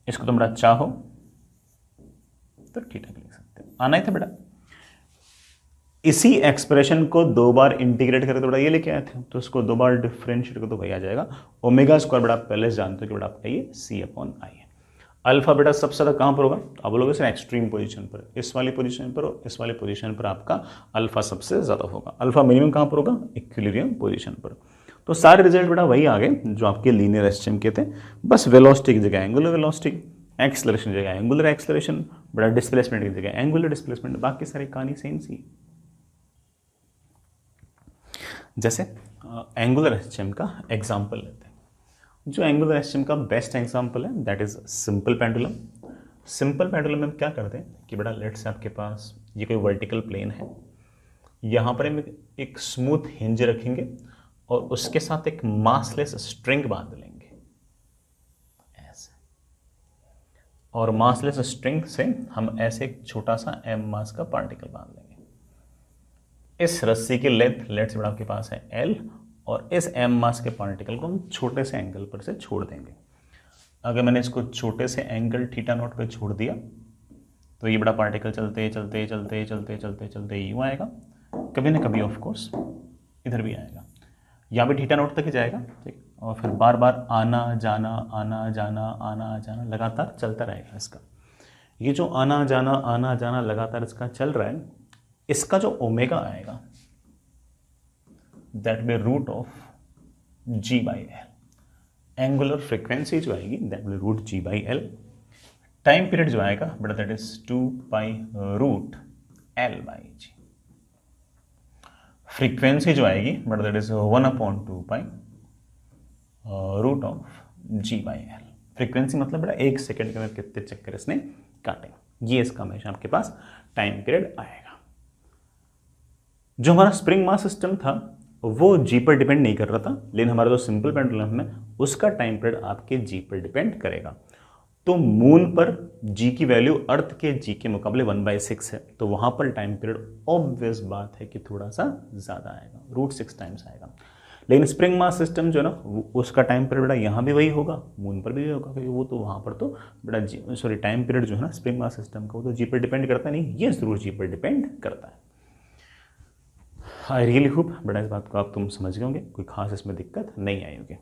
इसको तुम बेटा चाहो तो थीटा लिख सकते हो, आना ही था बेटा। इसी एक्सप्रेशन को दो बार इंटीग्रेट करके तो बेटा ये लेके आए थे, तो इसको दो बार डिफरेंशिएट कर तो वही आ जाएगा ओमेगा स्क्वायर। बेटा पहले से जानते हो कि बेटा आपका ये सी अपॉन आई है। अल्फा बेटा सबसे ज्यादा कहां पर होगा, आप बोलोगे सर एक्सट्रीम पोजीशन पर, इस वाली पोजीशन पर और इस वाली पोजीशन पर आपका अल्फा सबसे ज्यादा होगा। अल्फा मिनिमम कहां पर होगा, इक्विलिब्रियम पोजीशन पर। तो सारे रिजल्ट बेटा वही आ गए जो आपके लीनियर एसएचएम के थे, बस वेलोसिटी की जगह एंगुलर वेलोसिटी, एक्सेलरेशन की जगह एंगुलर एक्सेलरेशन, बेटा डिस्प्लेसमेंट की जगह एंगुलर डिस्प्लेसमेंट, बाकी सारी कहानी सेम सी। जैसे एंगुलर एसएचएम का एग्जाम्पल लेते हैं। जो एंगुलर एसएचएम का बेस्ट एग्जांपल है that is simple pendulum. Simple pendulum में क्या करते हैं कि बेटा लेट से आपके पास ये कोई वर्टिकल प्लेन है, यहाँ पर हम एक स्मूथ हिंज रखेंगे और उसके साथ एक मासलेस स्ट्रिंग बांध लेंगे ऐसे, और मासलेस स्ट्रिंग से हम ऐसे एक छोटा सा m मास का पार्टिकल बांध लेंगे। इस रस्सी की लेंथ से बड़ा आपके पास है l, और इस m मास के पार्टिकल को हम छोटे से एंगल पर से छोड़ देंगे। अगर मैंने इसको छोटे से एंगल थीटा नॉट पे छोड़ दिया तो ये बड़ा पार्टिकल चलते चलते चलते चलते चलते चलते यूँ आएगा, कभी ना कभी ऑफ कोर्स इधर भी आएगा, यहाँ भी थीटा नॉट तक ही जाएगा, ठीक। और फिर बार बार आना जाना आना जाना आना जाना लगातार चलता रहेगा इसका। ये जो आना जाना लगातार इसका चल रहा है, इसका जो ओमेगा आएगा that be root of g by L. Angular frequency जो आएगी that will root g by L. Time period जो आएगा but that is 2 pi root l by g। Frequency जो आएगी but that is 1/2 pi root of g by L. Frequency मतलब बड़ा 1 second के अंदर कितने चक्कर इसने काटे, ये इसका हमेशा आपके पास टाइम पीरियड आएगा। जो हमारा स्प्रिंग मास सिस्टम था वो जी पर डिपेंड नहीं कर रहा था, लेकिन हमारा जो सिंपल पेंडुलम है उसका टाइम पीरियड आपके जी पर डिपेंड करेगा। तो मून पर जी की वैल्यू अर्थ के जी के मुकाबले 1/6 है, तो वहां पर टाइम पीरियड ऑब्वियस बात है कि थोड़ा सा ज़्यादा आएगा, √6 टाइम्स आएगा। लेकिन स्प्रिंग मास सिस्टम जो है ना उसका टाइम पीरियड बड़ा यहाँ भी वही होगा, मून पर भी होगा, क्योंकि वो तो वहाँ पर तो बड़ा टाइम पीरियड जो है ना स्प्रिंग मास सिस्टम का वो तो जी पर डिपेंड करता नहीं, ये ज़रूर जी पर डिपेंड करता है। आई रियली होप बड़ा इस बात को आप तुम समझ गए होंगे, कोई खास इसमें दिक्कत नहीं आई होगी,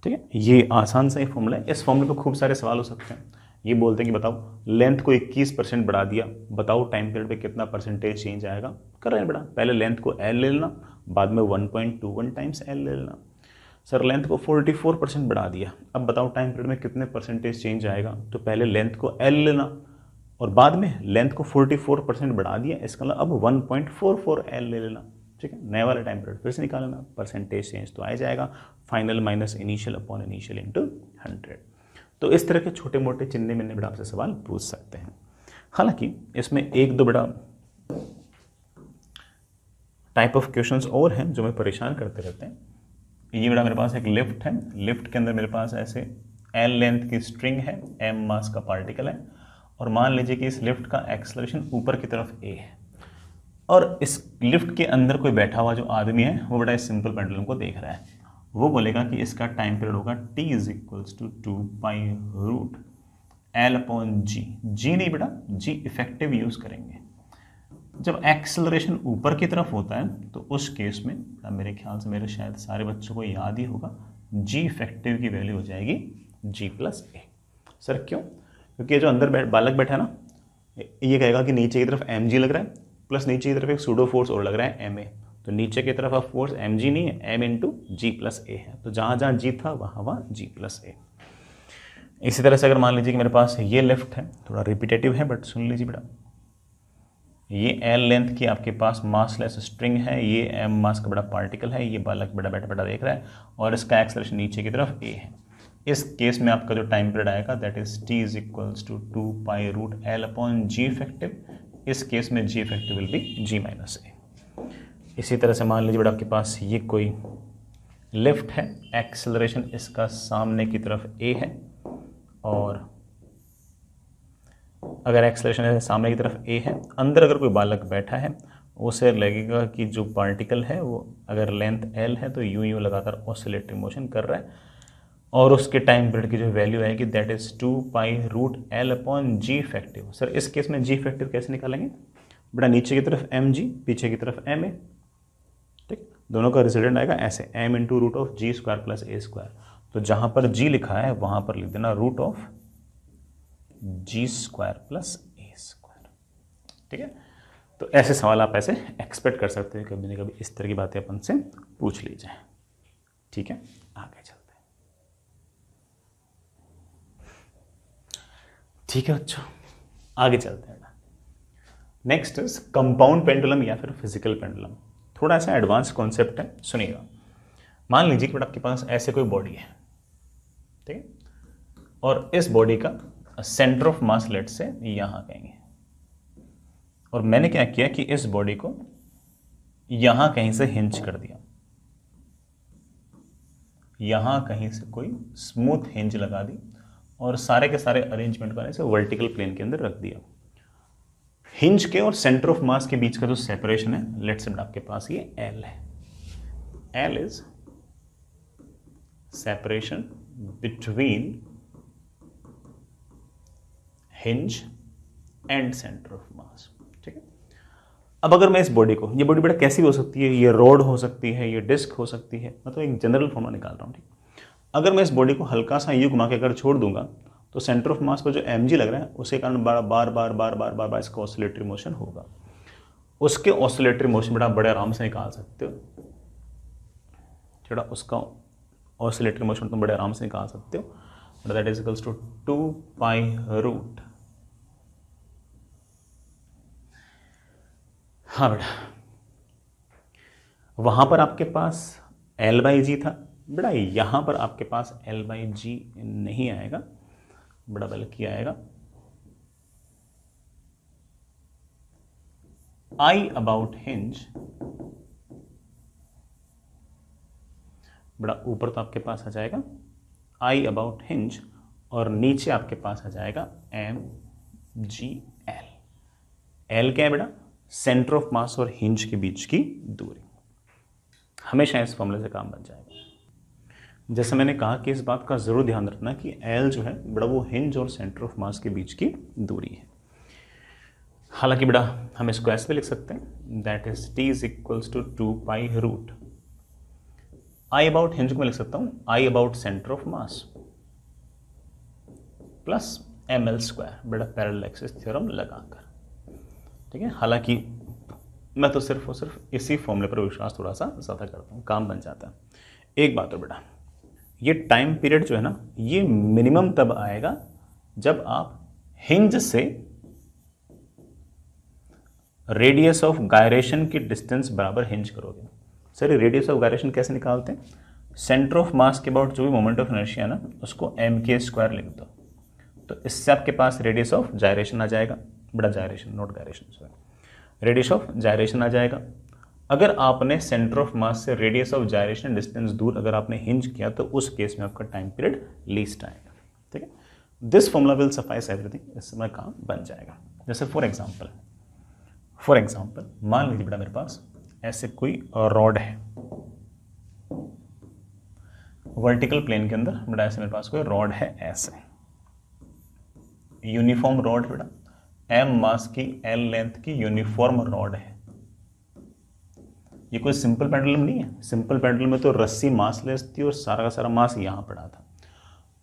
ठीक है। ये आसान सा ही फॉर्मूला है, इस फॉर्मूले पर खूब सारे सवाल हो सकते हैं। ये बोलते हैं कि बताओ लेंथ को 21% बढ़ा दिया, बताओ टाइम पीरियड पे कितना परसेंटेज चेंज आएगा। कर रहे हैं बेटा, पहले लेंथ को L ले लेना, बाद में 1.21 टाइम्स L ले लेना। सर लेंथ को 44% बढ़ा दिया, अब बताओ टाइम पीरियड में कितने परसेंटेज चेंज आएगा। तो पहले लेंथ को L लेना और बाद में लेंथ को 44% बढ़ा दिया, इसका मतलब अब 1.44 L ले लेना, ठीक है। नए वाला टाइम पीरियड फिर से निकालना, परसेंटेज चेंज तो आ जाएगा, final minus initial upon initial into 100। तो इस तरह के छोटे मोटे चिन्ने मिन्ने बड़ा आपसे सवाल पूछ सकते हैं। हालांकि इसमें एक दो बड़ा टाइप ऑफ क्वेश्चंस और हैं जो मैं परेशान करते रहते हैं। ये बड़ा मेरे पास एक लिफ्ट है, लिफ्ट के अंदर मेरे पास ऐसे L लेंथ की स्ट्रिंग है, M मास का पार्टिकल है, और मान लीजिए कि इस लिफ्ट का एक्सेलरेशन ऊपर की तरफ a है, और इस लिफ्ट के अंदर कोई बैठा हुआ जो आदमी है वो बड़ा इस सिंपल पेंडुलम को देख रहा है। वो बोलेगा कि इसका टाइम पीरियड होगा t = 2 pi root L upon g। जी नहीं बेटा, जी इफेक्टिव यूज़ करेंगे। जब एक्सेलरेशन ऊपर की तरफ होता है तो उस केस में मेरे ख्याल से मेरे शायद सारे बच्चों को याद ही होगा, जी इफेक्टिव की वैल्यू हो जाएगी g+a। सर क्यों? क्योंकि ये जो अंदर बालक बैठा है ना, ये कहेगा कि नीचे की तरफ mg लग रहा है, प्लस नीचे की तरफ एक सूडो फोर्स और लग रहा है ma। तो नीचे की तरफ अब फोर्स mg नहीं है, m इंटू g+a है, तो जहाँ जहाँ g था वहाँ g+a। इसी तरह से अगर मान लीजिए कि मेरे पास ये लिफ्ट है, थोड़ा रिपीटेटिव है बट सुन लीजिए बेटा, ये L लेंथ की आपके पास मासलेस स्ट्रिंग है, ये M मास का बड़ा पार्टिकल है, ये बालक बड़ा बैठा बैठा देख रहा है, और इसका एक्सेलरेशन नीचे की तरफ a है। इस केस में आपका जो टाइम पीरियड आएगा that is t = 2 pi root L upon g effective. इस केस में g effective will be g-a। इसी तरह से मान लीजिए बेटा आपके पास ये कोई लिफ्ट है, एक्सेलरेशन इसका सामने की तरफ a है, और अगर एक्सेलरेशन सामने की तरफ a है, अंदर अगर कोई बालक बैठा है उसे लगेगा कि जो पार्टिकल है वो अगर लेंथ l है तो यूं लगातार ऑसिलेटरी मोशन कर रहा है, और उसके टाइम पीरियड की जो वैल्यू आएगी that is 2 pi root L upon g effective. Sir इस केस में g इफेक्टिव कैसे निकालेंगे बेटा? नीचे की तरफ mg, पीछे की तरफ ma, ठीक, दोनों का रिजल्टेंट आएगा ऐसे m into root of g square plus a square. तो जहाँ पर g लिखा है वहाँ पर लिख देना root of g square plus a square, ठीक है। तो ऐसे सवाल आप ऐसे एक्सपेक्ट कर सकते हैं, कभी ना कभी इस तरह की बातें अपन से पूछ ली जाए, ठीक है। आगे चलते हैं, ठीक है बच्चों, आगे चलते हैं। नेक्स्ट इज कंपाउंड पेंडुलम या फिर फिजिकल पेंडुलम। थोड़ा सा एडवांस कॉन्सेप्ट है, सुनिएगा। मान लीजिए कि आपके पास ऐसे कोई बॉडी है, ठीक है, और इस बॉडी का सेंटर ऑफ मास लेट से यहां कहेंगे, और मैंने क्या किया कि इस बॉडी को यहां कहीं से हिंज कर दिया, यहां कहीं से कोई स्मूथ हिंज लगा दी, और सारे के सारे अरेंजमेंट को ऐसे वर्टिकल प्लेन के अंदर रख दिया। हिंज के और सेंटर ऑफ मास के बीच का जो सेपरेशन है, लेट्स से आपके पास ये एल है। L is separation between hinge and centre of मास। ठीक है, अब अगर मैं इस बॉडी को, ये बॉडी बेटा कैसी हो सकती है, ये रॉड हो सकती है, ये डिस्क हो सकती है, मतलब एक जनरल फॉर्मूला निकाल रहा हूँ। ठीक, अगर मैं इस बॉडी को हल्का सा यू घुमा के अगर छोड़ दूंगा तो सेंटर ऑफ मास पर जो mg लग रहा है उसके कारण बार बार बार बार बार बार बार इसका ऑसिलेटरी मोशन होगा। उसके ऑसिलेटरी मोशन बेटा बड़े आराम से निकाल सकते हो, थोड़ा उसका ऑसिलेटरी मोशन तुम बड़े आराम से निकाल सकते हो। That is equals to 2 pi root, हाँ बेटा वहां पर आपके पास L बाई जी था बेटा, यहां पर आपके पास L बाई जी नहीं आएगा बेटा, बल्कि आएगा I अबाउट हिंज। बेटा ऊपर तो आपके पास आ जाएगा I अबाउट हिंज और नीचे आपके पास आ जाएगा mg_l। L क्या है बेटा, सेंटर ऑफ मास और हिंज के बीच की दूरी। हमेशा इस फॉर्मूले से काम बन जाएगा। जैसे मैंने कहा कि इस बात का जरूर ध्यान रखना कि L जो है बेटा वो हिंज और सेंटर ऑफ मास के बीच की दूरी है। हालांकि बेटा हम इसको ऐसे भी लिख सकते हैं, that is T is equals to 2 pi root I about hinge को मैं लिख सकता हूं I about centre of mass plus ml square बेटा पैरेलल एक्सिस थ्योरम लगाकर। ठीक है, हालांकि मैं तो सिर्फ और सिर्फ इसी फॉर्मूले पर विश्वास थोड़ा सा ज़्यादा करता हूँ, काम बन जाता है। एक बात और बेटा, ये टाइम पीरियड जो है ना ये मिनिमम तब आएगा जब आप हिंज से रेडियस ऑफ गायरेशन की डिस्टेंस बराबर हिंज करोगे। सर ये रेडियस ऑफ गायरेशन कैसे निकालते हैं, सेंटर ऑफ मास के अबाउट जो भी मोमेंट ऑफ इनर्शिया है ना उसको mk² लिख दो, तो इससे आपके पास रेडियस ऑफ जायरेशन आ जाएगा बेटा, gyration not gyration, sorry, radius of gyration आ जाएगा। अगर आपने सेंटर ऑफ मास से रेडियस ऑफ जायरेशन डिस्टेंस दूर अगर आपने हिंज किया तो उस केस में आपका टाइम पीरियड लीस्ट आएगा। ठीक है, this formula will suffice everything, इसमें काम बन जाएगा। जैसे फॉर एग्जांपल मान लीजिए बेटा मेरे पास ऐसे कोई रॉड है वर्टिकल प्लेन के अंदर, बेटा ऐसे मेरे पास कोई रॉड है, ऐसे यूनिफॉर्म रॉड बेटा, m मास की l लेंथ की यूनिफॉर्म रॉड है। ये कोई सिंपल पेंडुलम नहीं है, सिंपल पेंडुलम में तो रस्सी मासलेस थी और सारा का सारा मास यहां पड़ा था।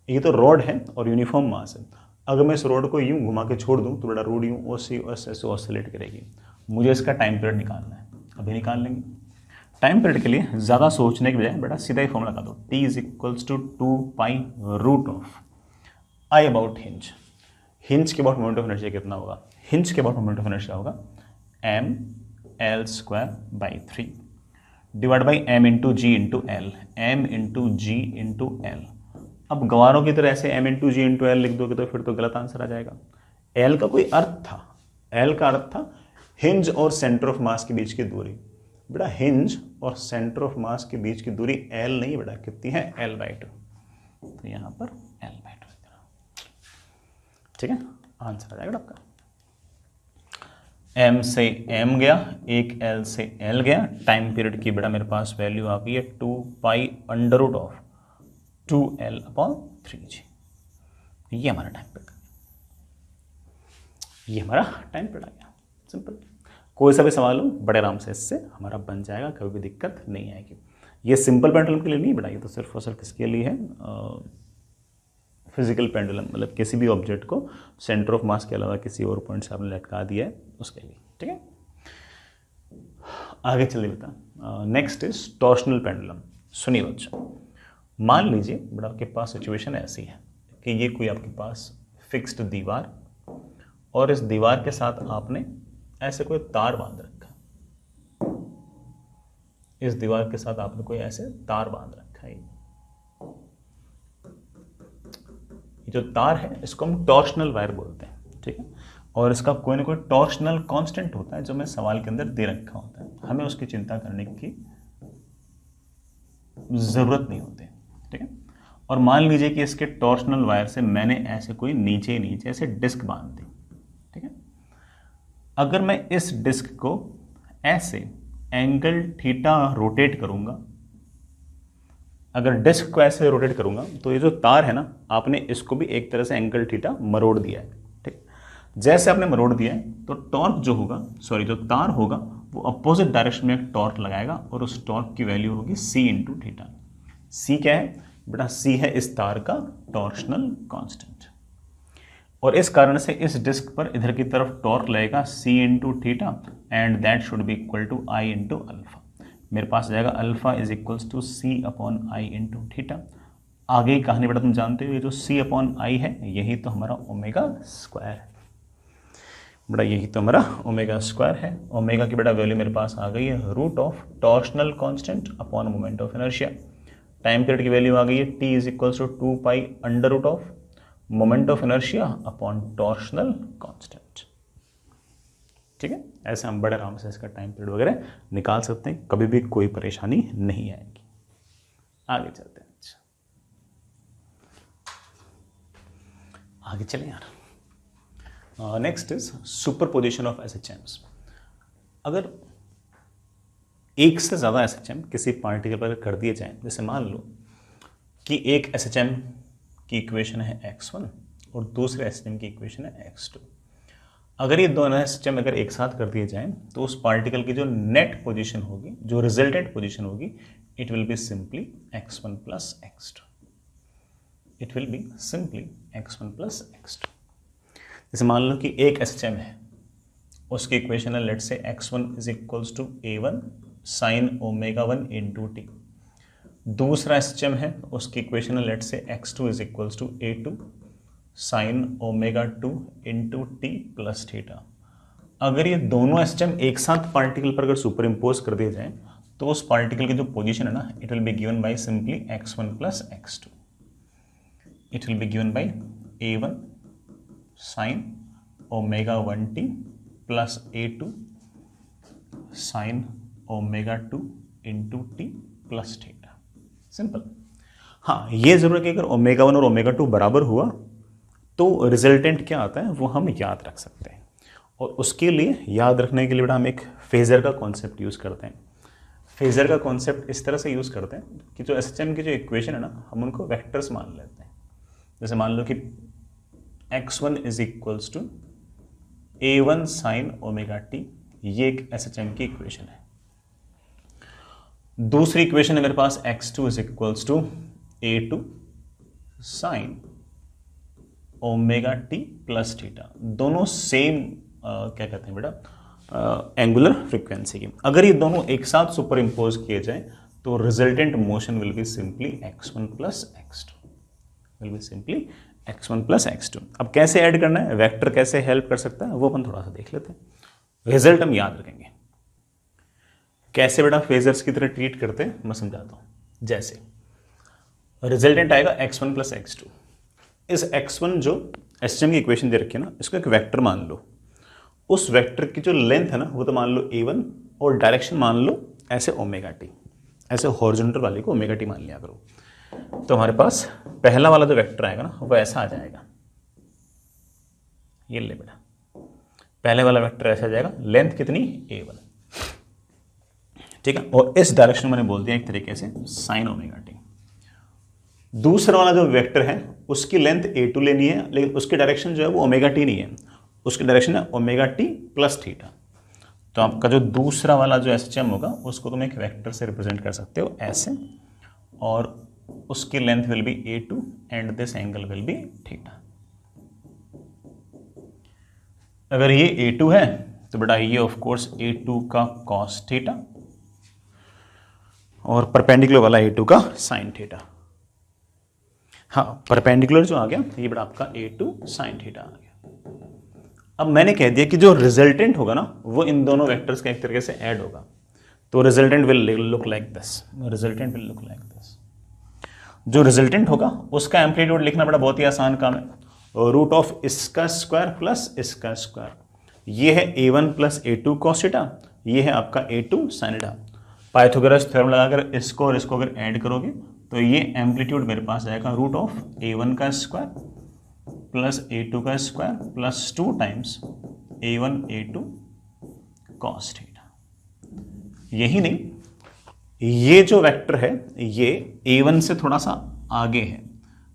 ये तो रॉड है और यूनिफॉर्म मास है। अगर मैं इस रॉड को यूं घुमा के छोड़ दूं तो बेटा रोड यूं ऐसे ऑसिलेट करेगी। मुझे इसका टाइम पीरियड निकालना है, अभी निकाल लेंगे। टाइम पीरियड के लिए ज़्यादा सोचने के बजाय बेटा सीधा ही फॉर्मूला लगा दो, T is equals to 2 pi root of I about hinge. Hinge के अबाउट मोमेंट ऑफ इनर्शिया कितना होगा, हिंज के अबाउट मोमेंट ऑफ इनर्शिया होगा ml²/3 divide by m into G into L, m into G into L. अब गवारों की तरह ऐसे m into G into L लिख दोगे तो फिर तो गलत आंसर आ जाएगा। l का कोई अर्थ था, l का अर्थ था हिंज और सेंटर ऑफ मास के बीच की दूरी। बेटा हिंज और सेंटर ऑफ मास के बीच की दूरी l नहीं बेटा, कितनी है l/2, तो यहां पर l/2। ठीक है, आंसर आ जाएगा आपका। m से m गया, एक l से l गया, टाइम पीरियड की बेटा मेरे पास वैल्यू आ गई है 2 pi under root of 2l/3g। ये हमारा टाइम पीरियड, ये हमारा टाइम पीरियड आ गया। सिंपल, कोई सा भी सवाल हो बड़े आराम से इससे हमारा बन जाएगा, कभी भी दिक्कत नहीं आएगी। ये सिंपल पेंडुलम के लिए नहीं बेटा, ये तो सिर्फ और सिर्फ किसके लिए है, फिजिकल पेंडुलम, मतलब किसी भी ऑब्जेक्ट को सेंटर ऑफ मास के अलावा किसी और पॉइंट से आपने लटका दिया है उसके लिए। ठीक है, आगे चलिए बेटा, नेक्स्ट इज टॉर्शनल पेंडुलम। सुनिए बच्चों, मान लीजिए बेटा आपके पास सिचुएशन ऐसी है कि ये कोई आपके पास फिक्स्ड दीवार और इस दीवार के साथ आपने ऐसे कोई तार बांध रखा है, इस दीवार के साथ आपने कोई ऐसे तार बांध रखा है। ये जो तार है इसको हम टॉर्शनल वायर बोलते हैं। ठीक है, और इसका कोई ना कोई टॉर्शनल कांस्टेंट होता है जो हमें सवाल के अंदर दे रखा होता है, हमें उसकी चिंता करने की जरूरत नहीं होती। ठीक है, और मान लीजिए कि इसके टॉर्शनल वायर से मैंने ऐसे कोई नीचे नीचे ऐसे डिस्क बांध दी, ठीक है। अगर मैं इस डिस्क को ऐसे एंगल थीटा रोटेट करूंगा, अगर डिस्क को ऐसे रोटेट करूंगा तो ये जो तार है ना, आपने इसको भी एक तरह से एंगल थीटा मरोड़ दिया है, ठीक। जैसे आपने मरोड़ दिया है तो टॉर्क जो होगा, सॉरी जो तार होगा वो अपोजिट डायरेक्शन में एक टॉर्क लगाएगा और उस टॉर्क की वैल्यू होगी c इंटू थीटा। c क्या है बेटा? c है इस तार का टॉर्शनल कांस्टेंट, और इस कारण से इस डिस्क पर इधर की तरफ टॉर्क लगेगा c into theta and that should be equal to i into alpha. मेरे पास जाएगा alpha is equals to c upon I into theta. आगे की कहानी बेटा तुम जानते हो, ये जो c अपॉन आई है यही तो हमारा ओमेगा स्क्वायर है बेटा, यही तो हमारा ओमेगा स्क्वायर है। ओमेगा की बेटा वैल्यू मेरे पास आ गई है root of torsional constant upon moment of inertia. Time period की वैल्यू आ गई है t is equals to 2 pi under root of moment of inertia upon torsional constant, ठीक है। ऐसे हम बड़े आराम से इसका टाइम पीरियड वगैरह निकाल सकते हैं, कभी भी कोई परेशानी नहीं आएगी। आगे चलते हैं, अच्छा आगे चलें यार। Next is superposition of SHMs. अगर एक से ज़्यादा एसएचएम किसी पार्टिकल पर कर दिए जाएं, जैसे मान लो कि एक एसएचएम की इक्वेशन है x1 और दूसरे एसएचएम की इक्वेशन है x2। अगर ये दोनों एसएचएम अगर एक साथ कर दिए जाएं तो उस पार्टिकल की जो नेट पोजीशन होगी, जो रिजल्टेंट पोजीशन होगी, it will be simply x1 plus x2। It will be simply x1 plus x2। जैसे मान लो कि एक एसएचएम है, उसकी इक्वेशन है let say x1 is equals to a1 sine omega 1 into T. दूसरा एसएचएम है, उसकी इक्वेशन है let say x2 is equals to a2 sine omega 2 into T plus theta. अगर ये दोनों एसएचएम एक साथ पार्टिकल पर अगर सुपर इम्पोज कर दिए जाएं तो उस पार्टिकल की जो पोजीशन है ना, it will be given by simply x1 plus x2। It will be given by a1 sine omega 1t plus a2 sine omega 2 into T plus theta. Simple. हाँ, ये जरूर है कि अगर ओमेगा 1 और ओमेगा 2 बराबर हुआ तो रिजल्टेंट क्या आता है वो हम याद रख सकते हैं, और उसके लिए याद रखने के लिए बेटा हम एक फेजर का कॉन्सेप्ट यूज़ करते हैं। फेजर का कॉन्सेप्ट इस तरह से यूज़ करते हैं कि जो एसएचएम की जो इक्वेशन है ना, हम उनको वेक्टर्स मान लेते हैं। जैसे मान लो कि x1 is equals to a1 sine omega T, ये एक एसएचएम की इक्वेशन है। दूसरी इक्वेशन है मेरे पास x2 is equals to a2 sine omega T plus theta. दोनों सेम क्या कहते हैं बेटा, एंगुलर फ्रीक्वेंसी की। अगर ये दोनों एक साथ सुपर इम्पोज किए जाए तो resultant motion will be simply x1 plus x2, will be simply x1 plus x2। अब कैसे ऐड करना है, वेक्टर कैसे हेल्प कर सकता है, वो अपन थोड़ा सा देख लेते हैं। रिजल्ट हम याद रखेंगे। कैसे बेटा फेजर्स की तरह ट्रीट करते हैं मैं समझाता हूं। जैसे रिजल्टेंट आएगा x1 प्लस x2। इस x1 जो एसएचएम की इक्वेशन दे रखी है ना, इसको एक वेक्टर मान लो। उस वेक्टर की जो लेंथ है ना वो तो मान लो a1 और डायरेक्शन मान लो ऐसे ओमेगा टी, ऐसे हॉरिजॉन्टल वाले को ओमेगा टी मान लिया करो। तो हमारे पास पहला वाला जो वेक्टर आएगा ना वो ऐसा आ जाएगा, ये ले बेटा, पहले वाला वेक्टर ऐसा आ जाएगा, लेंथ कितनी a1, ठीक है, और इस डायरेक्शन मैंने बोल दिया एक तरीके से साइन ओमेगा टी। दूसरा वाला जो वेक्टर है उसकी लेंथ a2 लेनी है, लेकिन उसकी डायरेक्शन जो है वो ओमेगा टी नहीं है, उसकी डायरेक्शन है ओमेगा टी प्लस थीटा। तो आपका जो दूसरा वाला जो एसएचएम होगा उसको तुम एक वेक्टर से रिप्रेजेंट कर सकते हो ऐसे, और उसकी length will be a2 and this angle will be theta. अगर ये a2 है तो बेटा ये ऑफ कोर्स a2 का cos थीटा और परपेंडिकुलर वाला a2 का sin थीटा। हाँ, परपेंडिकुलर जो आ गया ये बेटा आपका a2 sin थीटा आ गया। अब मैंने कह दिया कि जो रिजल्टेंट होगा ना वो इन दोनों वेक्टर्स का एक तरीके से ऐड होगा, तो resultant will look like this, resultant will look like this. जो रिजल्टेंट होगा उसका एम्पलीट्यूड लिखना बड़ा बहुत ही आसान काम है, रूट ऑफ इसका स्क्वायर प्लस इसका स्क्वायर। ये है a1 plus a2 cos theta, ये है आपका a2 sin theta. Pythagoras theorem लगाकर इसको और इसको अगर ऐड करोगे तो ये एम्पलीट्यूड मेरे पास आएगा रूट ऑफ a1 का स्क्वायर प्लस a2 का square plus 2 times a1 a2 cos theta. यही नहीं, ये जो वेक्टर है ये a1 से थोड़ा सा आगे है।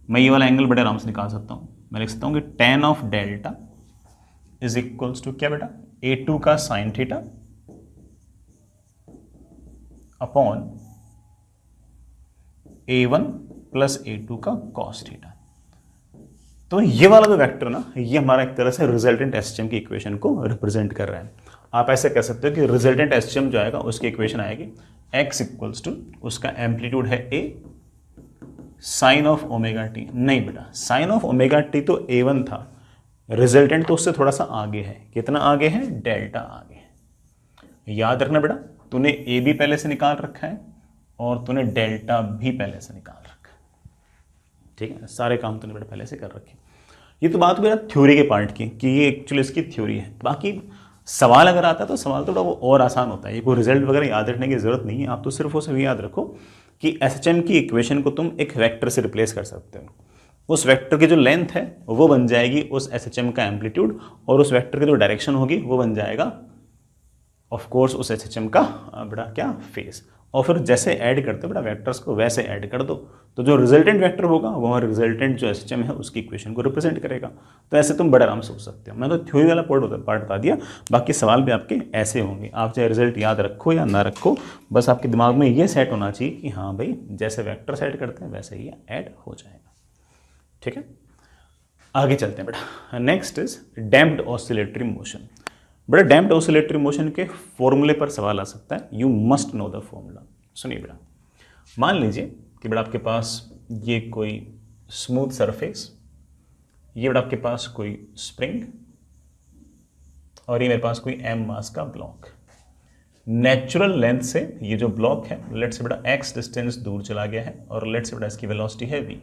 मैं ये वाला एंगल बड़े आराम से निकाल सकता हूं। मैं लिख सकता हूं कि tan of delta is equals to क्या बेटा, a2 का sine theta upon a1 plus a2 का cos थीटा। तो ये वाला जो वेक्टर ना, ये हमारा एक तरह से रिजल्टेंट एसएचएम की इक्वेशन को रिप्रेजेंट कर रहा है। आप ऐसे कह सकते हो कि रिजल्टेंट एसएचएम जो आएगा उसकी इक्वेशन आएगी x इक्वल्स टू, उसका एम्पलीट्यूड है a sine of omega T. नहीं बेटा, साइन ऑफ ओमेगा टी तो a1 था, रिजल्टेंट तो उससे थोड़ा सा आगे है। कितना आगे है? डेल्टा आगे है। याद रखना बेटा, तूने ए भी पहले से निकाल रखा है और तूने डेल्टा भी पहले से निकाल रखा है। ठीक है, सारे काम तूने बेटा पहले से कर रखे। ये तो बात हुई थ्योरी के पार्ट की कि ये एक्चुअली इसकी थ्योरी है। बाकी सवाल अगर आता है तो सवाल तो वो और आसान होता है। ये कोई रिजल्ट वगैरह याद रखने की जरूरत नहीं है। आप तो सिर्फ वो सभी याद रखो कि एसएचएम की इक्वेशन को तुम एक वेक्टर से रिप्लेस कर सकते हो। उस वेक्टर की जो लेंथ है वो बन जाएगी उस एसएचएम का एम्पलीट्यूड, और उस वेक्टर की जो डायरेक्शन होगी वो बन जाएगा ऑफ कोर्स उस एसएचएम का बड़ा क्या, फेस। और फिर जैसे ऐड करते हो बेटा वेक्टर्स को वैसे ऐड कर दो, तो जो रिजल्टेंट वेक्टर होगा वो हमारा रिजल्टेंट जो एसएचएम है उसकी इक्वेशन को रिप्रेजेंट करेगा। तो ऐसे तुम बड़े आराम से सोच सकते हो। मैं तो थ्योरी वाला पार्ट बता दिया, बाकी सवाल भी आपके ऐसे होंगे। आप चाहे रिजल्ट याद रखो या ना रखो, बस आपके दिमाग में ये सेट होना चाहिए कि हाँ भाई जैसे वेक्टर सेट करते हैं वैसे ही ऐड हो जाएगा। ठीक है, आगे चलते हैं बेटा। Next is damped oscillatory motion. बेटा डैम्प्ड ऑसिलेटरी मोशन के फॉर्मूले पर सवाल आ सकता है। You must know the formula. सुनिए बेटा, मान लीजिए कि बेटा आपके पास ये कोई स्मूथ सरफेस, ये बेटा आपके पास कोई स्प्रिंग, और ये मेरे पास कोई m मास का ब्लॉक। नेचुरल लेंथ से ये जो ब्लॉक है, लेट से बेटा x डिस्टेंस दूर चला गया है, और लेट से बेटा इसकी वेलोसिटी है v।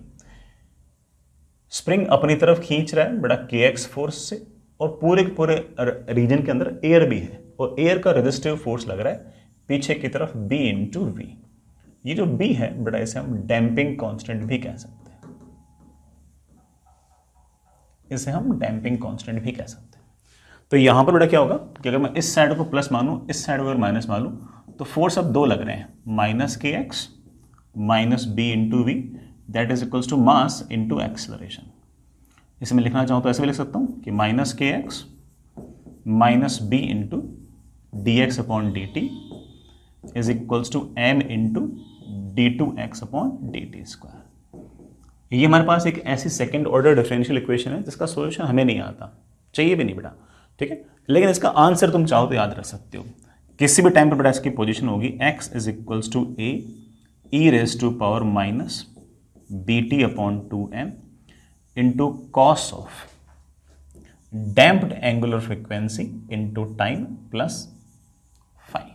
स्प्रिंग अपनी तरफ खींच रहा है बेटा kx फोर्स से, और पूरे के पूरे रीजन के अंदर एयर भी है, और एयर का रेजिस्टिव फोर्स लग रहा है पीछे की तरफ b इंटू वी। ये जो b है बेटा इसे हम डैम्पिंग कांस्टेंट भी कह सकते हैं। इसे हम डैम्पिंग कांस्टेंट भी कह सकते हैं। तो यहां पर बेटा क्या होगा कि अगर मैं इस साइड को प्लस मानूं, इस साइड को अगर माइनस मानूं, तो फोर्स अब दो लग रहे हैं, minus K X minus B into V, that is equals to mass into acceleration. इसे मैं लिखना चाहूँ तो ऐसे भी लिख सकता हूँ कि minus K X minus B into D X upon D T is equals to M into D two X upon D T square. ये हमारे पास एक ऐसी सेकेंड ऑर्डर डिफरेंशियल इक्वेशन है जिसका सोल्यूशन हमें नहीं आता, चाहिए भी नहीं बेटा। ठीक है, लेकिन इसका आंसर तुम चाहो तो याद रख सकते हो। किसी भी टाइम पर बेटा इसकी पोजीशन होगी x is equals to A E raise to power minus B T upon 2m into cos of damped angular frequency into time plus phi.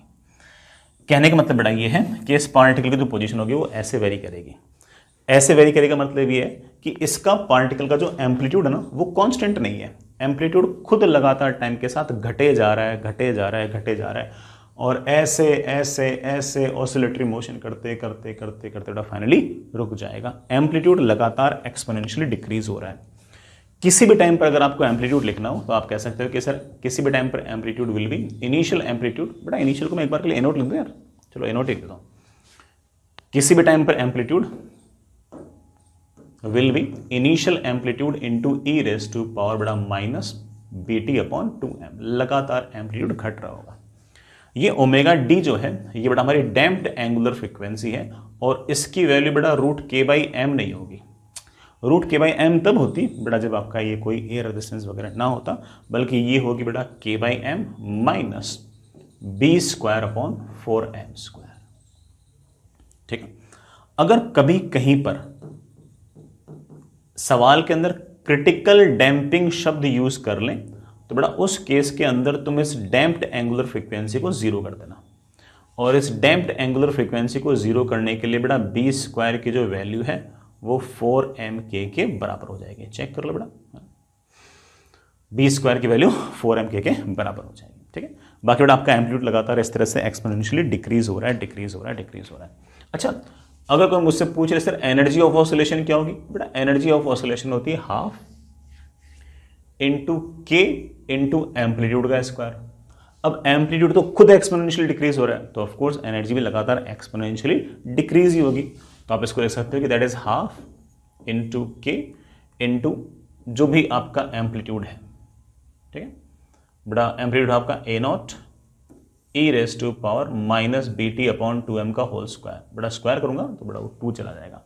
कहने का मतलब बेटा ये है कि इस पार्टिकल की जो पोजीशन होगी वो ऐसे वेरी करेगी। ऐसे वेरी करेगा मतलब ये है कि इसका पार्टिकल का जो एम्पलीट्यूड है ना वो कांस्टेंट नहीं है। एम्पलीट्यूड खुद लगातार टाइम के साथ घटे जा रहा है, घटे जा रहा है, घटे जा रहा है, और ऐसे ऐसे ऐसे ऑसिलेटरी मोशन करते करते करते करते बेटा फाइनली रुक जाएगा। एम्पलीट्यूड लगातार एक्सपोनेंशियली डिक्रीज हो रहा है। किसी भी टाइम पर अगर आपको एम्पलीट्यूड लिखना हो तो आप कह सकते हो कि सर किसी भी टाइम पर amplitude will be initial amplitude. बेटा इनिशियल को मैं एक बार के लिए एनोट लिख दूं यार, चलो एनोट लिख देता हूं। किसी भी टाइम पर amplitude will be initial amplitude into e raise to power बेटा minus B T upon 2m। लगातार एम्पलीट्यूड घट रहा होगा। ये ओमेगा डी जो है ये बेटा हमारी डैम्प्ड एंगुलर फ्रीक्वेंसी है, और इसकी वैल्यू बेटा रूट के बाई एम नहीं होगी। रूट के बाई एम तब होती बेटा जब आपका ये कोई एयर रेजिस्टेंस वगैरह ना होता, बल्कि ये होगी बेटा K by M minus B square upon 4m square. ठीक है, अगर कभी कहीं पर सवाल के अंदर क्रिटिकल डैम्पिंग शब्द यूज कर लें तो बेटा उस केस के अंदर तुम इस डैम्प्ड एंगुलर फ्रीक्वेंसी को जीरो कर देना, और इस डैम्प्ड एंगुलर फ्रीक्वेंसी को जीरो करने के लिए बेटा बी स्क्वायर की जो वैल्यू है वो 4mk के बराबर हो जाएगी। चेक कर लो बेटा, बी स्क्वायर की वैल्यू 4mk के बराबर हो जाएगी। ठीक है, बाकी बेटा आपका एम्पलीट्यूड लगातार इस तरह से एक्सपोनेंशियली डिक्रीज हो रहा है, डिक्रीज हो रहा है, डिक्रीज हो रहा है। अच्छा, अगर कोई मुझसे पूछ रहे सर एनर्जी ऑफ ऑसिलेशन क्या होगी, बेटा एनर्जी ऑफ ऑसिलेशन होती है हाफ इंटू के इंटू एम्पलीट्यूड का स्क्वायर। अब एम्पलीट्यूड तो खुद एक्सपोनेंशियली डिक्रीज हो रहा है, तो ऑफकोर्स एनर्जी भी लगातार एक्सपोनेंशियली डिक्रीज ही होगी। तो आप इसको लिख सकते हो कि दैट इज हाफ इंटू के इंटू जो भी आपका एम्पलीट्यूड है, ठीक है बेटा, एम्पलीट्यूड आपका a naught e raise to power minus B T upon 2m का होल स्क्वायर। बड़ा स्क्वायर करूंगा तो बड़ा वो 2 चला जाएगा।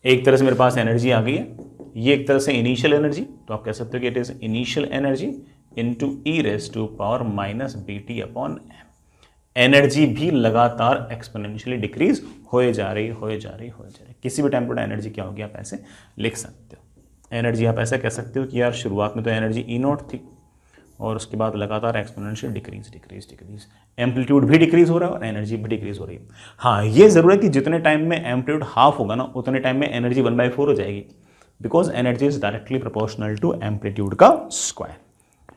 एक तरह से मेरे पास एनर्जी आ गई है, ये एक तरह से इनिशियल एनर्जी, तो आप कह सकते हो कि it is initial energy into E raise to power minus B T upon M. Energy भी लगातार एक्सपोनेंशियली डिक्रीज होए जा रही। किसी भी टाइम पर एनर्जी क्या होगी आप ऐसे लिख सकते हो। एनर्जी आप ऐसे कह सकते हो कि यार शुरुआत में तो एनर्जी ई नॉट थी और उसके बाद लगातार एक्सपोनेंशियल डिक्रीज, एम्पलीट्यूड भी डिक्रीज हो रहा है और एनर्जी भी डिक्रीज हो रही है। हाँ, ये जरूर है कि जितने टाइम में एम्पलीट्यूड हाफ होगा ना उतने टाइम में एनर्जी 1/4 हो जाएगी, because energy is directly proportional to amplitude का स्क्वायर।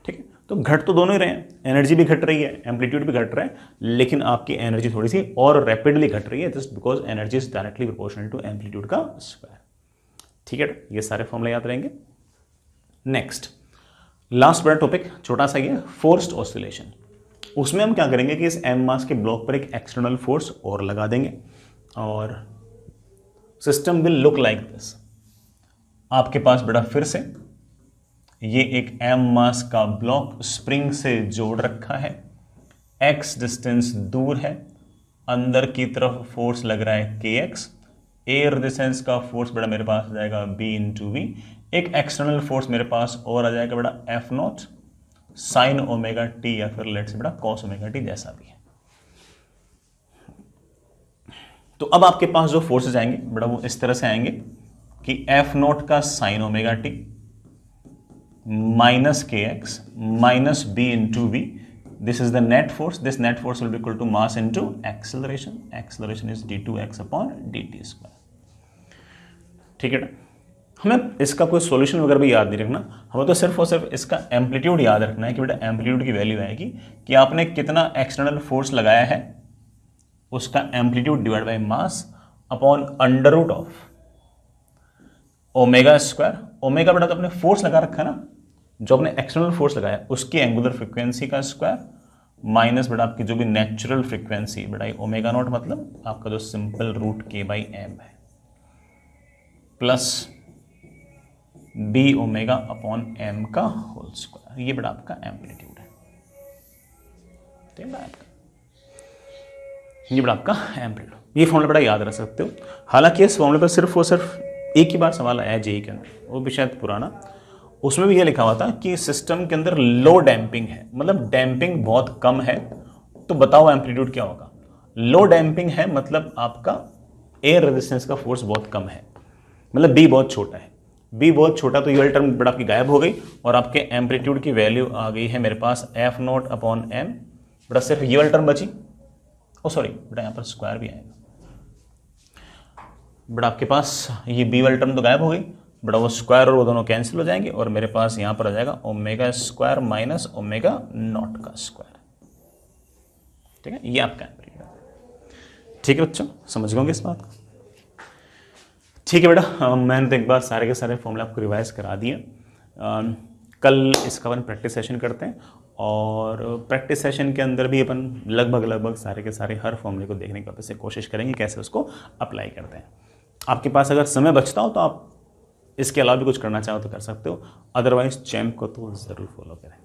ठीक है, तो घट तो दोनों ही रहे हैं, एनर्जी भी घट रही है, एम्पलीट्यूड भी घट रहा है, लेकिन आपकी एनर्जी थोड़ी सी और रैपिडली घट रही है, just because energy is directly proportional to amplitude का स्क्वायर। ठीक है, ये सारे फॉर्मूले याद रहेंगे। नेक्स्ट लास्ट बड़ा टॉपिक छोटा सा ही है, फोर्स्ड ऑसिलेशन। उसमें हम क्या करेंगे कि इस एम मास के ब्लॉक पर एक एक्सटर्नल फोर्स और लगा देंगे और system will look like this. आपके पास बड़ा फिर से ये एक एम मास का ब्लॉक स्प्रिंग से जोड़ रखा है, एक्स डिस्टेंस दूर है, अंदर की तरफ फोर्स लग रहा है के एक्स, एयर डिस्टेंस का फोर्स बड़ा मेरे पास आ जाएगा बी इंटू वी, एक एक्सटर्नल फोर्स मेरे पास और आ जाएगा बड़ा F not sign omega T या फिर लेट से बड़ा कॉस ओमेगा टी जैसा भी है। तो अब आपके पास जो फोर्सेस आएंगे बड़ा वो इस तरह से आएंगे कि एफ नॉट का sine omega T minus K X minus B into V, this is the net force, this net force will be equal to mass into acceleration, acceleration is d2x upon dt square. ठीक है ना, हमें इसका कोई solution वगैरह भी याद नहीं रखना, हमें तो सिर्फ और सिर्फ इसका एम्पलीट्यूड याद रखना है कि बेटा एम्पलीट्यूड की वैल्यू आएगी कि आपने कितना एक्सटर्नल फोर्स लगाया है, उसका amplitude divide by mass upon under root of omega square. Omega बेटा तो अपने फोर्स लगा रखा है ना, जो अपने एक्सटर्नल फोर्स लगाया उसकी एंगुलर फ्रीक्वेंसी का स्क्वायर माइनस बेटा आपकी जो भी नेचुरल फ्रीक्वेंसी बेटा ओमेगा नॉट मतलब आपका जो सिंपल रूट के बाई एम है, plus B omega upon M का होल स्क्वायर। ये बड़ा आपका एम्पलीट्यूड है, ठीक है आपका, ये बड़ा आपका एम्पलीट्यूड। ये फॉर्मूला बड़ा याद रख सकते हो। हालांकि इस फॉर्मूले पर सिर्फ और सिर्फ एक ही बार सवाल आया जेई के अंदर, वो भी शायद पुराना, उसमें भी ये लिखा हुआ था कि सिस्टम के अंदर लो डैम्पिंग है, मतलब डैम्पिंग बहुत कम है, तो बताओ एम्पलीट्यूड क्या होगा। लो डैम्पिंग है मतलब आपका एयर रेजिस्टेंस का फोर्स बहुत कम है, मतलब बी बहुत छोटा है, बी बहुत छोटा, तो ये टर्म बड़ा आपकी गायब हो गई और आपके एम्पलीट्यूड की वैल्यू आ गई है मेरे पास एफ नॉट अपॉन एम, बड़ा सिर्फ ये वाली टर्म बची, ओ सॉरी बेटा यहाँ पर स्क्वायर भी आएगा, बड़ा आपके पास ये बी वाली टर्म तो गायब हो गई, बड़ा वो स्क्वायर और वो दोनों कैंसिल हो जाएंगे और मेरे पास यहाँ पर आ जाएगा omega square minus omega naught का स्क्वायर। ठीक है, ये आपका एम्पलीट्यूड। ठीक है बच्चों, समझ गए इस बात को। ठीक है बेटा, मैंने तो एक बार सारे के सारे फॉर्मूले आपको रिवाइज करा दिए। कल इसका अपन प्रैक्टिस सेशन करते हैं और प्रैक्टिस सेशन के अंदर भी अपन लगभग सारे के सारे हर फॉर्मूले को देखने की वापस से कोशिश करेंगे कैसे उसको अप्लाई करते हैं। आपके पास अगर समय बचता हो तो आप इसके अलावा भी कुछ करना चाहो तो कर सकते हो, अदरवाइज चैम्प को तो ज़रूर फॉलो करें।